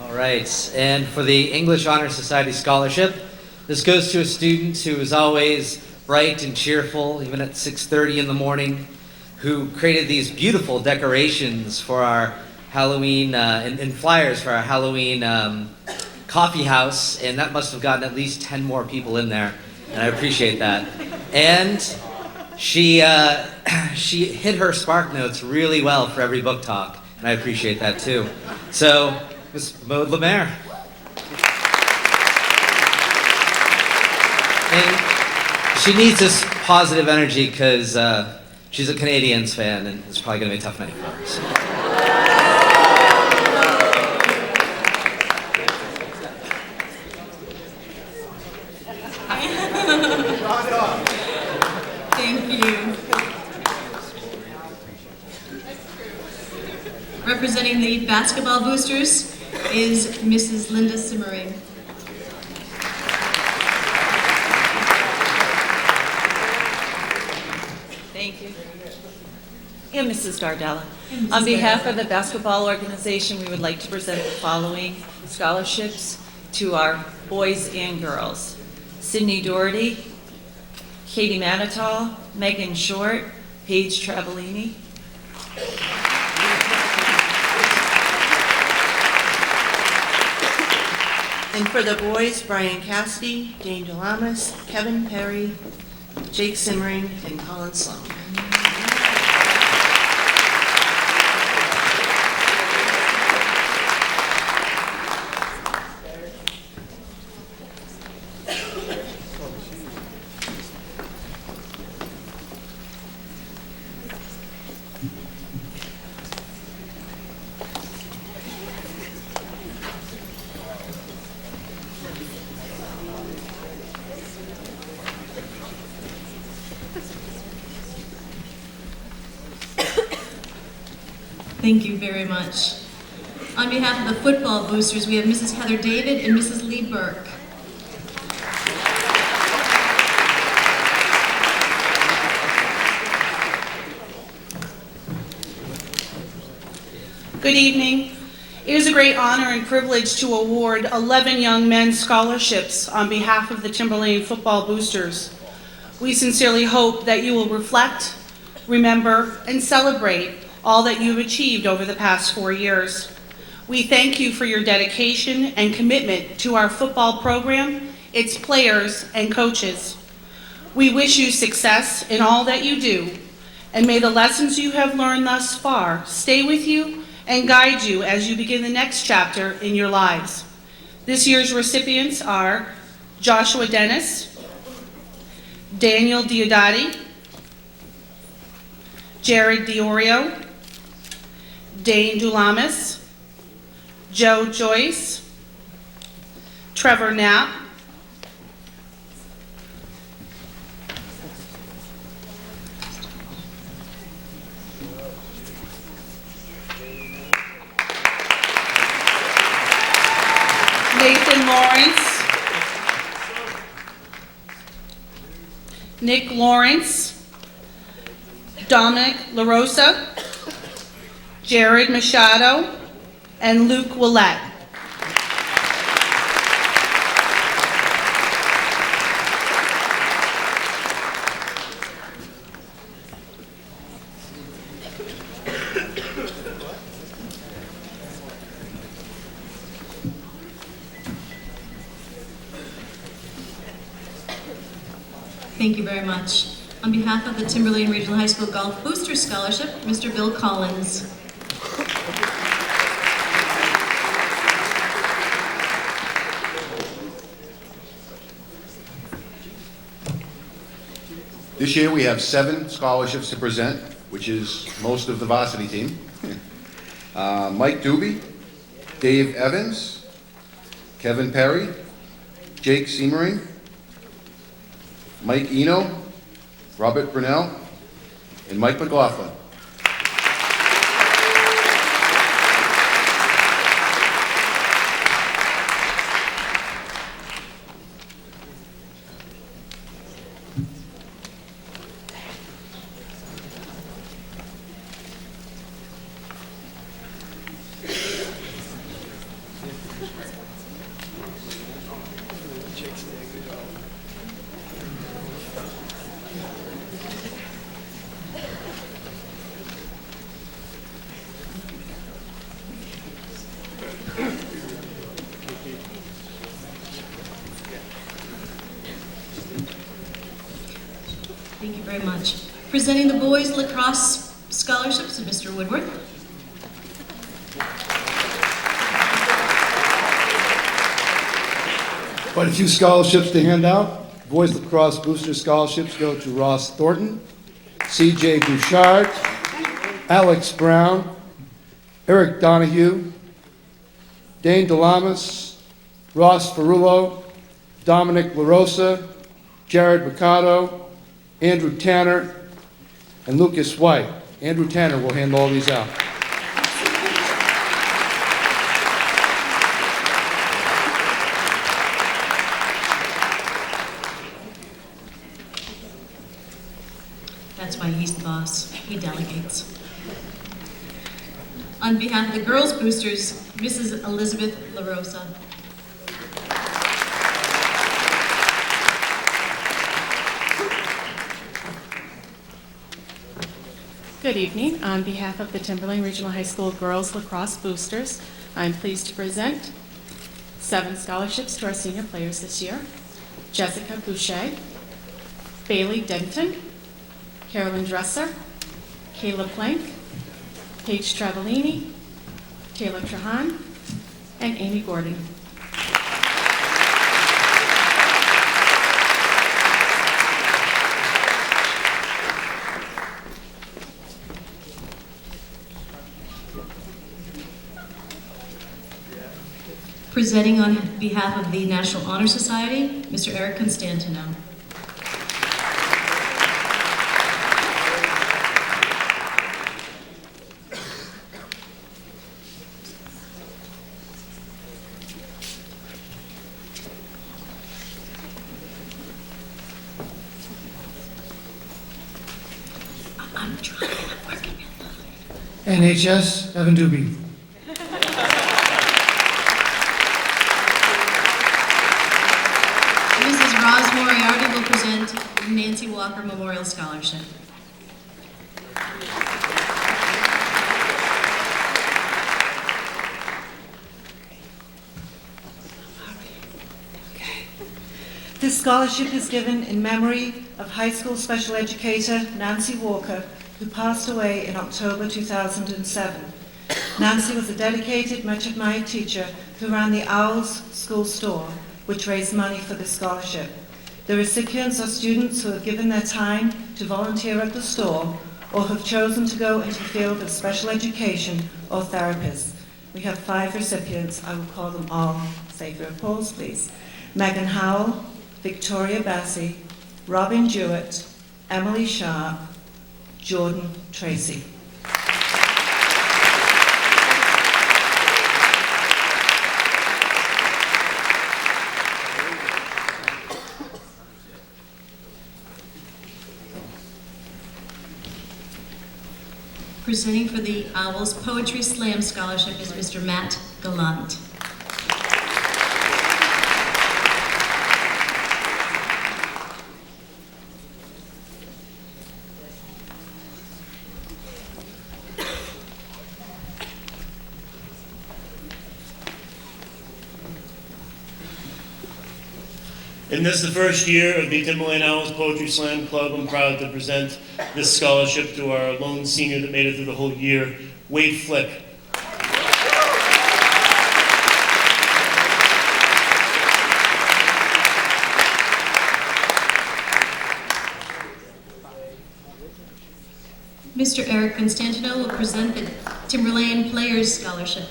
All right, and for the English Honor Society Scholarship, this goes to a student who is always bright and cheerful, even at 6:30 in the morning, who created these beautiful decorations for our Halloween, and flyers for our Halloween coffee house, and that must have gotten at least 10 more people in there, and I appreciate that. And she hit her spark notes really well for every book talk, and I appreciate that too. So, Ms. Maud Lemaire. And she needs this positive energy because she's a Canadiens fan, and it's probably going to be a tough night for her. So. Thank you. Representing the basketball boosters is Mrs. Linda Simmering. Thank you. And Mrs. Gardella. On behalf of the basketball organization, we would like to present the following scholarships to our boys and girls. Sydney Doherty, Katie Manital, Megan Short, Paige Travellini. And for the boys, Brian Cassidy, Dane Delamas, Kevin Perry, Jake Simmering, and Colin Sloan. Thank you very much. On behalf of the football boosters, we have Mrs. Heather David and Mrs. Lee Burke. Good evening. It is a great honor and privilege to award 11 young men scholarships on behalf of the Timberlane football boosters. We sincerely hope that you will reflect, remember, and celebrate all that you've achieved over the past 4 years. We thank you for your dedication and commitment to our football program, its players, and coaches. We wish you success in all that you do, and may the lessons you have learned thus far stay with you and guide you as you begin the next chapter in your lives. This year's recipients are Joshua Dennis, Daniel Diodati, Jared Diorio, Dane Dulamis, Joe Joyce, Trevor Knapp, Nathan Lawrence, Nick Lawrence, Dominic LaRosa, Jared Machado, and Luke Willett. Thank you very much. On behalf of the Timberlane Regional High School Golf Booster Scholarship, Mr. Bill Collins. This year we have 7 scholarships to present, which is most of the varsity team. Mike Doobie, Dave Evans, Kevin Perry, Jake Siemering, Mike Eno, Robert Brunel, and Mike McLaughlin. Thank you very much. Presenting the boys lacrosse scholarships, Mr. Woodworth. Quite a few scholarships to hand out. Boys Lacrosse Booster Scholarships go to Ross Thornton, C.J. Bouchard, Alex Brown, Eric Donahue, Dane DeLamas, Ross Ferrullo, Dominic LaRosa, Jared Mercado, Andrew Tanner, and Lucas White. Andrew Tanner will hand all these out. That's why he's the boss. He delegates. On behalf of the girls boosters, Mrs. Elizabeth LaRosa. Good evening. On behalf of the Timberlane Regional High School Girls Lacrosse Boosters, I'm pleased to present 7 scholarships to our senior players this year. Jessica Boucher, Bailey Denton, Carolyn Dresser, Kayla Plank, Paige Travellini, Taylor Trahan, and Amy Gordon. Presenting on behalf of the National Honor Society, Mr. Eric Constantino. I'm trying, I'm working it. NHS, Evan Doobie. Mrs. Roz Moriarty will present Nancy Walker Memorial Scholarship. This scholarship is given in memory of high school special educator Nancy Walker, who passed away in October 2007. Nancy was a dedicated, much-admired teacher who ran the Owls School Store, which raised money for this scholarship. The recipients are students who have given their time to volunteer at the store or have chosen to go into the field of special education or therapists. We have 5 recipients. I will call them all. Save your applause, please. Megan Howell, Victoria Bassi, Robin Jewett, Emily Sharp, Jordan Tracy. Presenting for the Owls Poetry Slam Scholarship is Mr. Matt Gallant. In this, the first year of the Timberlane Owls Poetry Slam Club, I'm proud to present this scholarship to our lone senior that made it through the whole year, Wade Flick. Mr. Eric Constantino will present the Timberlane Players Scholarship.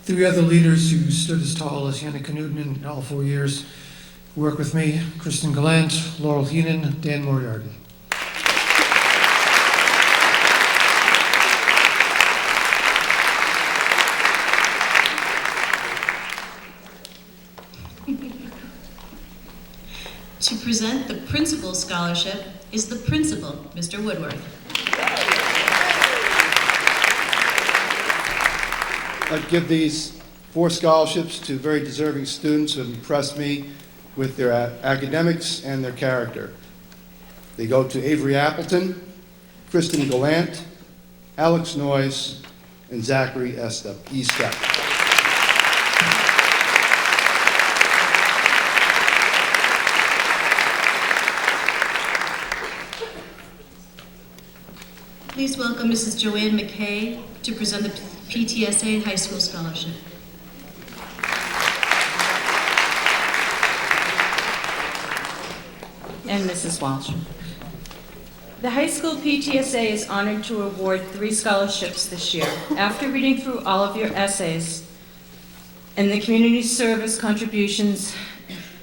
Three other leaders who stood as tall as Hannah Knudden in all 4 years who work with me: Kristen Gallant, Laurel Heenan, Dan Moriarty. To present the Principal Scholarship is the Principal, Mr. Woodworth. I'd give these 4 scholarships to very deserving students who have impressed me with their academics and their character. They go to Avery Appleton, Kristen Gallant, Alex Noyes, and Zachary Estep. Please welcome Mrs. Joanne McKay to present the PTSA High School Scholarship. And Mrs. Walsh. The high school PTSA is honored to award 3 scholarships this year. After reading through all of your essays and the community service contributions,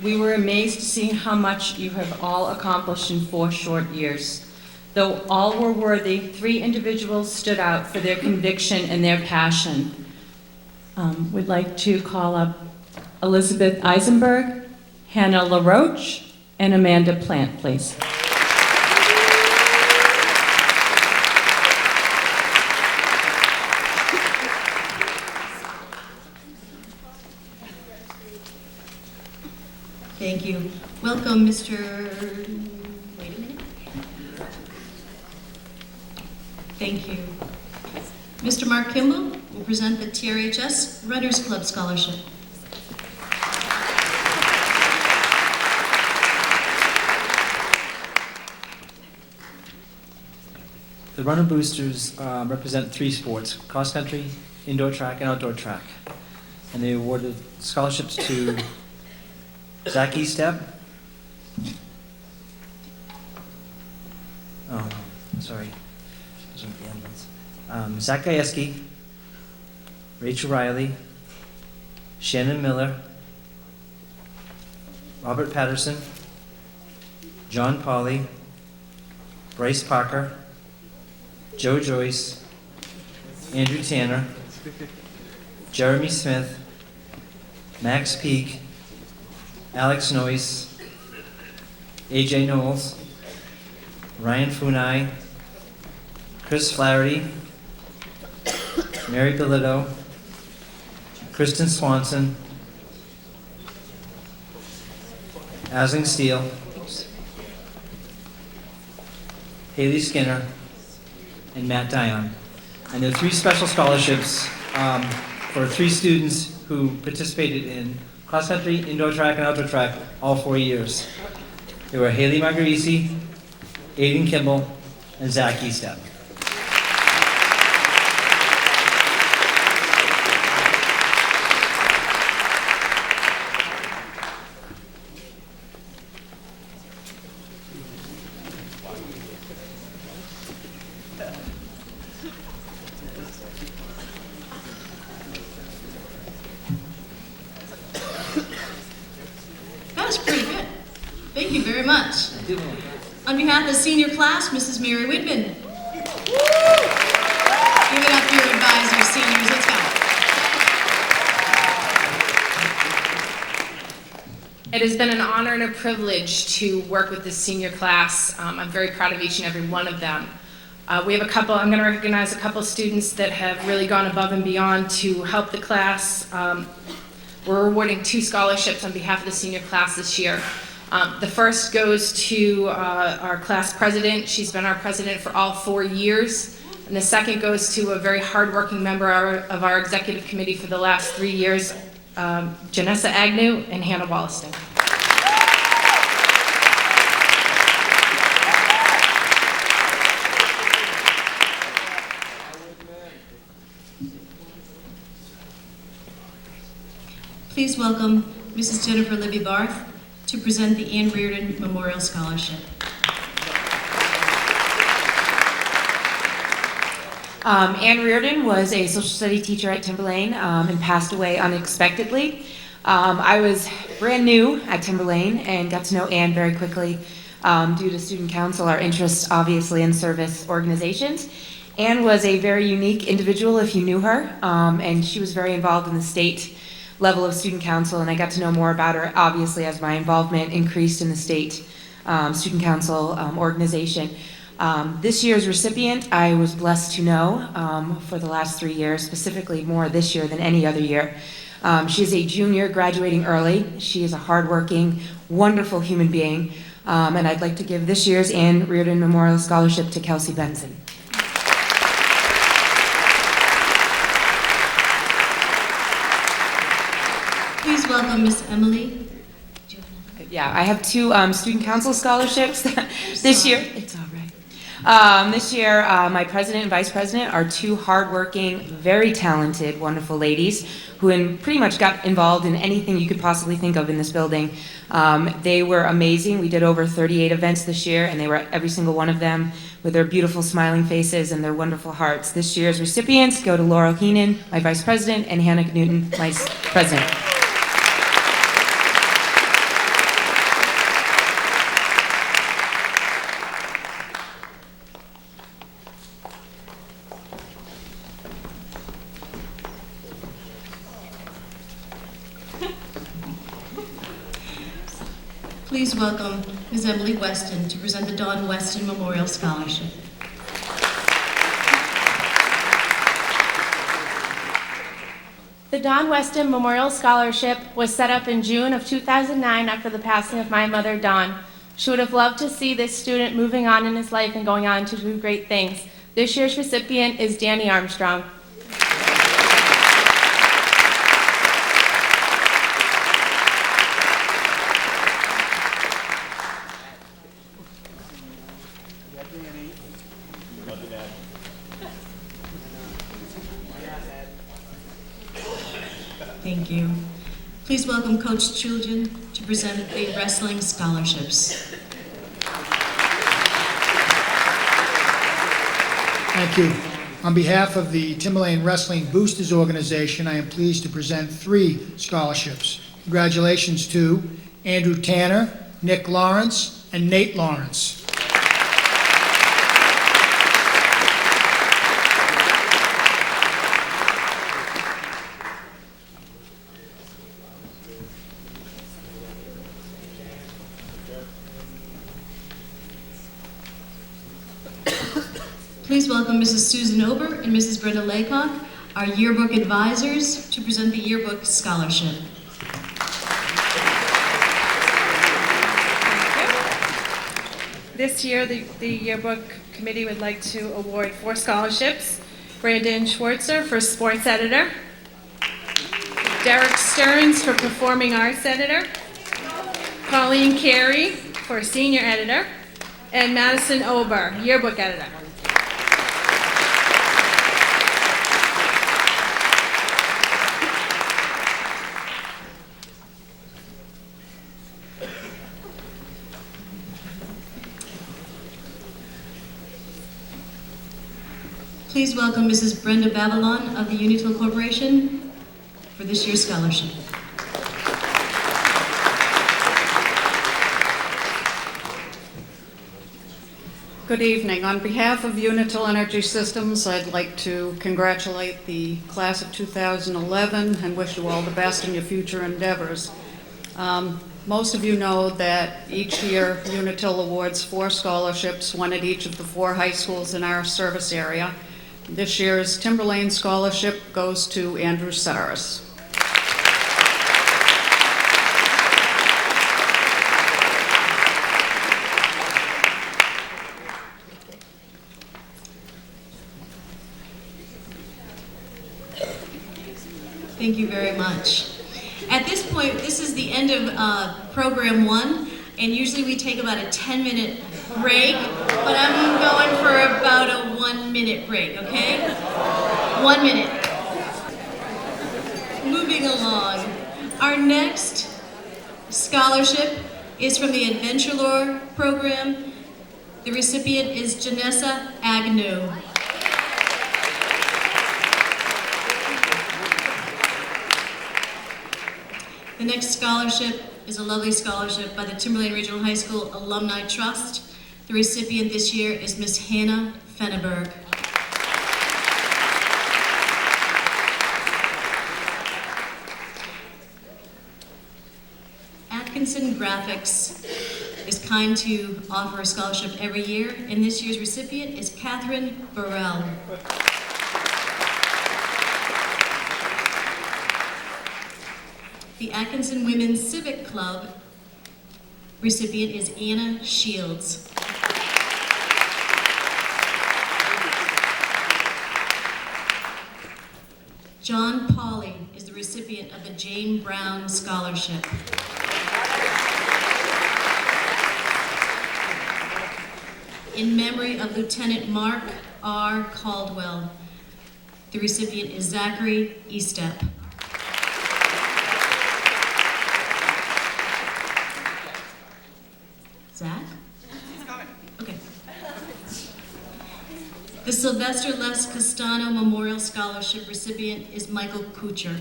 we were amazed to see how much you have all accomplished in 4 short years. Though all were worthy, 3 individuals stood out for their conviction and their passion. We'd like to call up Elizabeth Eisenberg, Hannah LaRoche, and Amanda Plant, please. Thank you. Welcome, Mr. Wait a minute. Thank you. Mr. Mark Kimball will present the TRHS Runners Club Scholarship. The Runner Boosters represent 3 sports: cross country, indoor track, and outdoor track. And they awarded scholarships to Zach Estep, Zach Gajewski, Rachel Riley, Shannon Miller, Robert Patterson, John Pauley, Bryce Parker, Joe Joyce, Andrew Tanner, Jeremy Smith, Max Peak, Alex Noyes, AJ Knowles, Ryan Funai, Chris Flaherty, Mary Belitto, Kristen Swanson, Asling Steele, Haley Skinner, and Matt Dion. And there are 3 special scholarships for 3 students who participated in cross country, indoor track, and outdoor track all 4 years. They were Haley Margarisi, Aiden Kimball, and Zach Estep. That was pretty good. Thank you very much. On behalf of the senior class, Mrs. Mary Whitman. Give it up for your advisors, seniors. Let's go. It has been an honor and a privilege to work with this senior class. I'm very proud of each and every one of them. We have I'm going to recognize a couple students that have really gone above and beyond to help the class. We're awarding 2 scholarships on behalf of the senior class this year. The first goes to our class president. She's been our president for all 4 years. And the second goes to a very hardworking member of our executive committee for the last 3 years, Janessa Agnew and Hannah Wollaston. Please welcome Mrs. Jennifer Libby Barth to present the Ann Reardon Memorial Scholarship. Ann Reardon was a social studies teacher at Timberlane and passed away unexpectedly. I was brand new at Timberlane and got to know Ann very quickly due to student council, our interest obviously in service organizations. Ann was a very unique individual if you knew her, and she was very involved in the state level of student council, and I got to know more about her obviously as my involvement increased in the state student council organization. This year's recipient, I was blessed to know for the last 3 years, specifically more this year than any other year. She is a junior graduating early. She is a hardworking, wonderful human being, and I'd like to give this year's Ann Reardon Memorial Scholarship to Kelsey Benson. Please welcome Miss Emily. Yeah, I have 2 student council scholarships this year. It's all right. This year, my president and vice president are 2 hardworking, very talented, wonderful ladies who pretty much got involved in anything you could possibly think of in this building. They were amazing. We did over 38 events this year, and they were at every single one of them with their beautiful smiling faces and their wonderful hearts. This year's recipients go to Laurel Heenan, my vice president, and Hannah Newton, vice president. Please welcome Ms. Emily Weston to present the Dawn Weston Memorial Scholarship. The Dawn Weston Memorial Scholarship was set up in June of 2009 after the passing of my mother, Dawn. She would have loved to see this student moving on in his life and going on to do great things. This year's recipient is Danny Armstrong. Thank you. Please welcome Coach Chuljan to present the Wrestling Scholarships. Thank you. On behalf of the Timberlane Wrestling Boosters Organization, I am pleased to present 3 scholarships. Congratulations to Andrew Tanner, Nick Lawrence, and Nate Lawrence. Please welcome Mrs. Susan Ober and Mrs. Brenda Laycock, our yearbook advisors, to present the yearbook scholarship. This year, the yearbook committee would like to award 4 scholarships. Brandon Schwartzer for sports editor, Derek Stearns for performing arts editor, Colleen Carey for senior editor, and Madison Ober, yearbook editor. Please welcome Mrs. Brenda Babylon of the Unitil Corporation for this year's scholarship. Good evening. On behalf of Unitil Energy Systems, I'd like to congratulate the class of 2011 and wish you all the best in your future endeavors. Most of you know that each year Unitil awards 4 scholarships, one at each of the 4 high schools in our service area. This year's Timberlane Scholarship goes to Andrew Saris. Thank you very much. At this point, this is the end of program 1, and usually we take about a 10-minute break, but I'm going for about a 1-minute break, okay? 1 minute. Moving along. Our next scholarship is from the Adventure Lore program. The recipient is Janessa Agnew. The next scholarship is a lovely scholarship by the Timberlane Regional High School Alumni Trust. The recipient this year is Miss Hannah Fenneberg. Atkinson Graphics is kind to offer a scholarship every year, and this year's recipient is Catherine Burrell. The Atkinson Women's Civic Club recipient is Anna Shields. John Pauley is the recipient of the Jane Brown Scholarship. In memory of Lieutenant Mark R. Caldwell, the recipient is Zachary Estep. Zach? Okay. The Sylvester Les Castano Memorial Scholarship recipient is Michael Kuchar.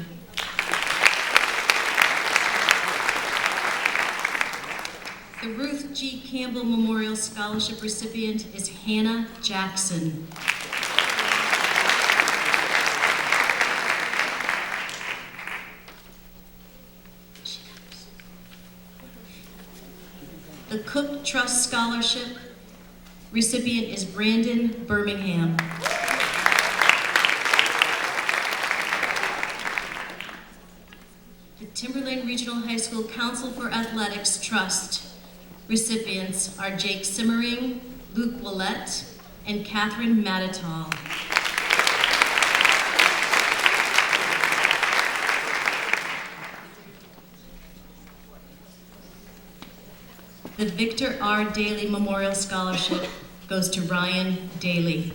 The Ruth G. Campbell Memorial Scholarship recipient is Hannah Jackson. The Cook Trust Scholarship recipient is Brandon Birmingham. The Timberlane Regional High School Council for Athletics Trust recipients are Jake Simmering, Luke Willett, and Catherine Matatal. The Victor R. Daly Memorial Scholarship goes to Ryan Daly.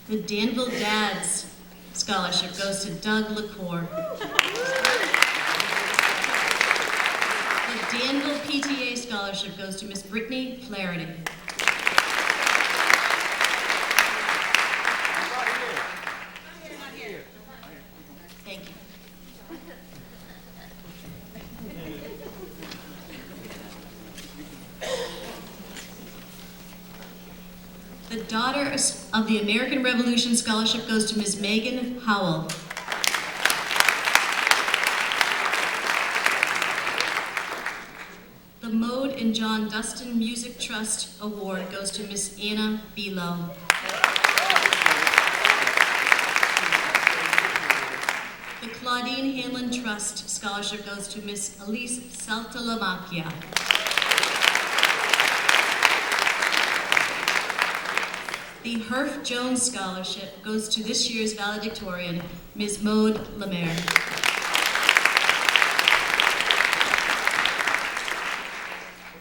The Danville Dads Scholarship goes to Doug LaCour. The Danville PTA Scholarship goes to Miss Brittany Flaherty. Thank you. The Daughter of the American Revolution Scholarship goes to Ms. Megan Howell. The Maude and John Dustin Music Trust Award goes to Ms. Anna Below. The Claudine Hanlon Trust Scholarship goes to Ms. Elise Saltalamacchia. The Herf Jones Scholarship goes to this year's valedictorian, Ms. Maude Lemaire.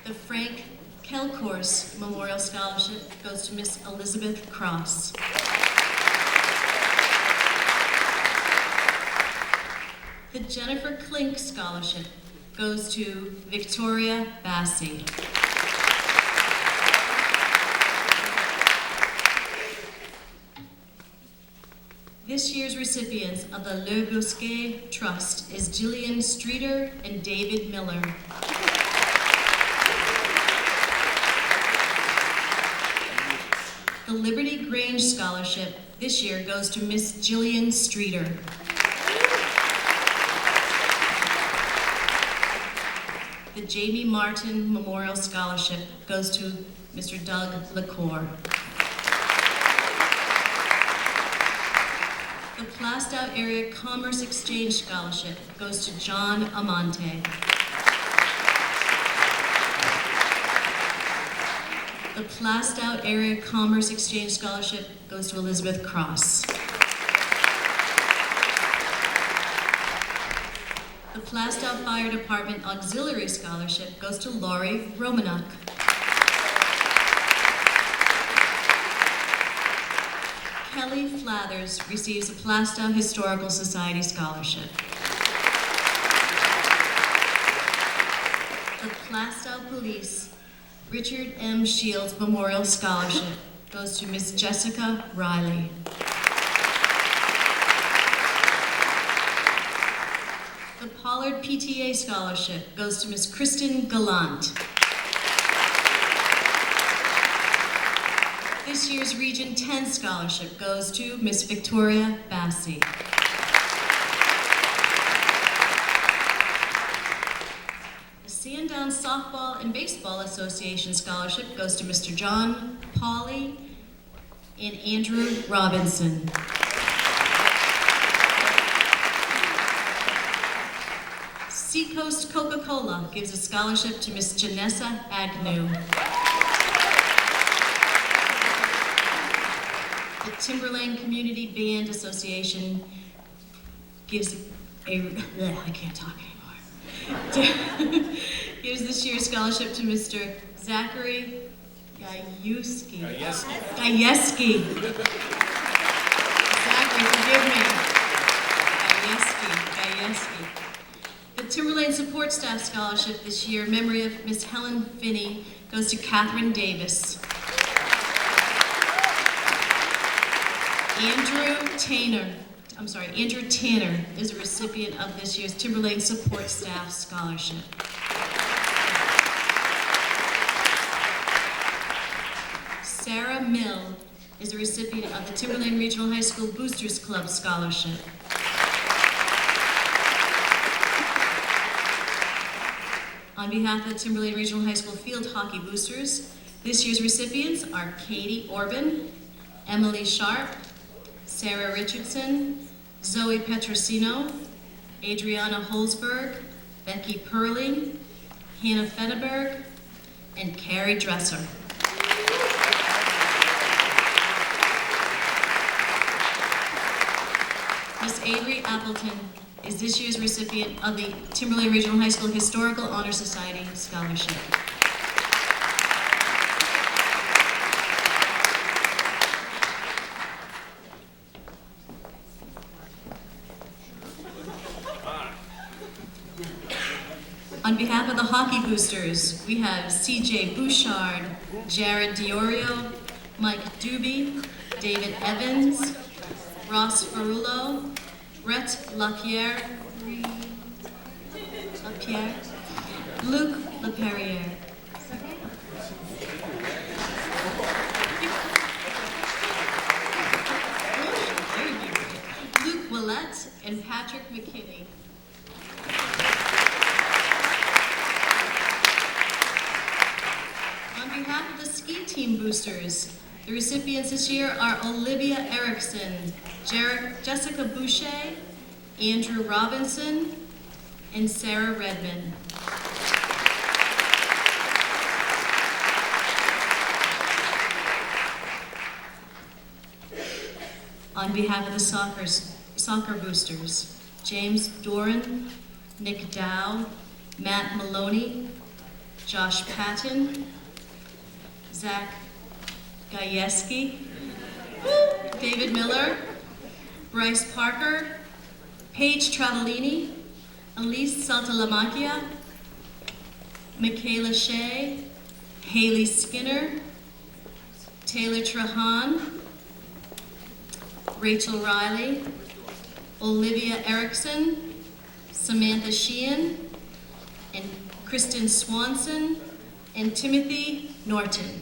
The Frank Kelcourse Memorial Scholarship goes to Ms. Elizabeth Cross. The Jennifer Klink Scholarship goes to Victoria Bassi. This year's recipients of the Le Bousquet Trust is Jillian Streeter and David Miller. The Liberty Grange Scholarship this year goes to Miss Jillian Streeter. The Jamie Martin Memorial Scholarship goes to Mr. Doug LaCour. The Plastow Area Commerce Exchange Scholarship goes to John Amante. The Plastow Area Commerce Exchange Scholarship goes to Elizabeth Cross. The Plastow Fire Department Auxiliary Scholarship goes to Laurie Romanuk. Kelly Flathers receives a Plastow Historical Society Scholarship. The Plastow Police Richard M. Shields Memorial Scholarship goes to Miss Jessica Riley. The Pollard PTA Scholarship goes to Miss Kristen Gallant. This year's Region 10 Scholarship goes to Miss Victoria Bassi. The Sandown Softball and Baseball Association Scholarship goes to Mr. John Pauley and Andrew Robinson. Seacoast Coca-Cola gives a scholarship to Miss Janessa Agnew. The Timberlane Community Band Association gives I can't talk anymore. Gives this year's scholarship to Mr. Zachary Gajewski. Gajewski. Zachary, forgive me. Gajewski. The Timberlane Support Staff Scholarship this year, in memory of Miss Helen Finney, goes to Catherine Davis. Andrew Tanner is a recipient of this year's Timberlane Support Staff Scholarship. Sarah Mill is a recipient of the Timberlane Regional High School Boosters Club Scholarship. On behalf of the Timberlane Regional High School Field Hockey Boosters, this year's recipients are Katie Orban, Emily Sharp, Sarah Richardson, Zoe Petrosino, Adriana Holzberg, Becky Perling, Hannah Fetterberg, and Carrie Dresser. Miss Avery Appleton is this year's recipient of the Timberlane Regional High School Historical Honor Society Scholarship. On behalf of the Hockey Boosters, we have CJ Bouchard, Jared Diorio, Mike Doobie, David Evans, Ross Ferrulo, Brett Lapierre, Luke Leperrier. Luke Willette and Patrick McKinney. On behalf of the ski team boosters, the recipients this year are Olivia Erickson, Jessica Boucher, Andrew Robinson, and Sarah Redmond. On behalf of the soccer boosters, James Doran, Nick Dow, Matt Maloney, Josh Patton, Zach Gajewski, David Miller, Bryce Parker, Paige Travellini, Elise Saltalamacchia, Michaela Shea, Haley Skinner, Taylor Trahan, Rachel Riley, Olivia Erickson, Samantha Sheehan, and Kristen Swanson, and Timothy Norton.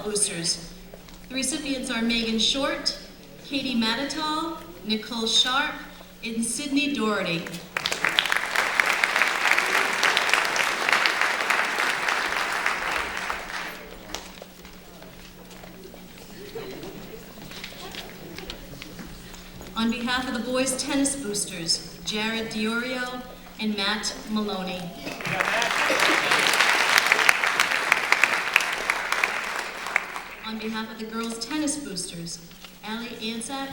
boosters. The recipients are Megan Short, Katie Matatal, Nicole Sharp, and Sydney Doherty. On behalf of the boys tennis boosters, Jared Diorio and Matt Maloney. On behalf of the girls tennis boosters, Allie Anzac,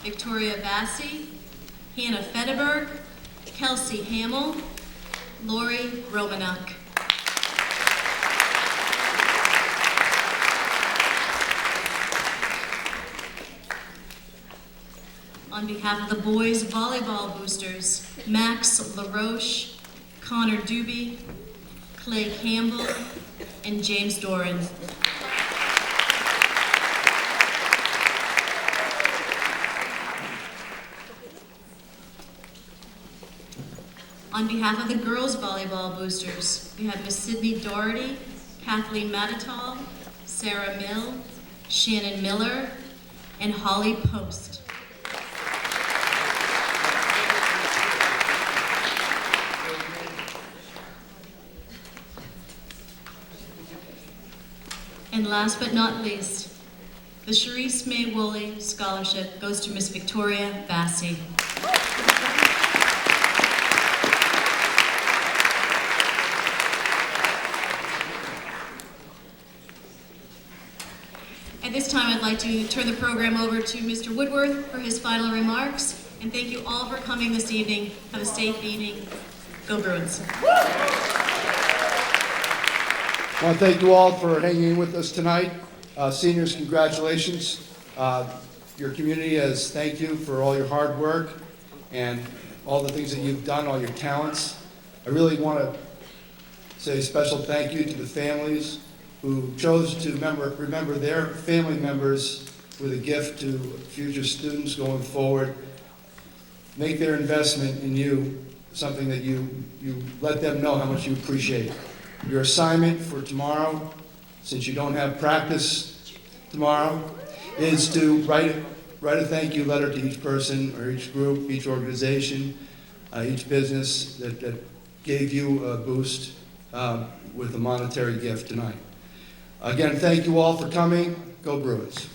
Victoria Bassi, Hannah Federberg, Kelsey Hamill, Lori Romanuk. On behalf of the boys volleyball boosters, Max LaRoche, Connor Doobie, Clay Campbell, and James Doran. On behalf of the girls volleyball boosters, we have Miss Sydney Doherty, Kathleen Matatal, Sarah Mill, Shannon Miller, and Holly Post. And last but not least, the Charisse May Woolley Scholarship goes to Miss Victoria Bassi. At this time, I'd like to turn the program over to Mr. Woodworth for his final remarks. And thank you all for coming this evening. Have a safe evening. Go Bruins. I want to thank you all for hanging in with us tonight. Seniors, congratulations. Your community has thanked you for all your hard work and all the things that you've done, all your talents. I really want to say a special thank you to the families who chose to remember their family members with a gift to future students going forward. Make their investment in you something that you let them know how much you appreciate. Your assignment for tomorrow, since you don't have practice tomorrow, is to write a thank you letter to each person or each group, each organization, each business that gave you a boost with a monetary gift tonight. Again, thank you all for coming. Go Bruins.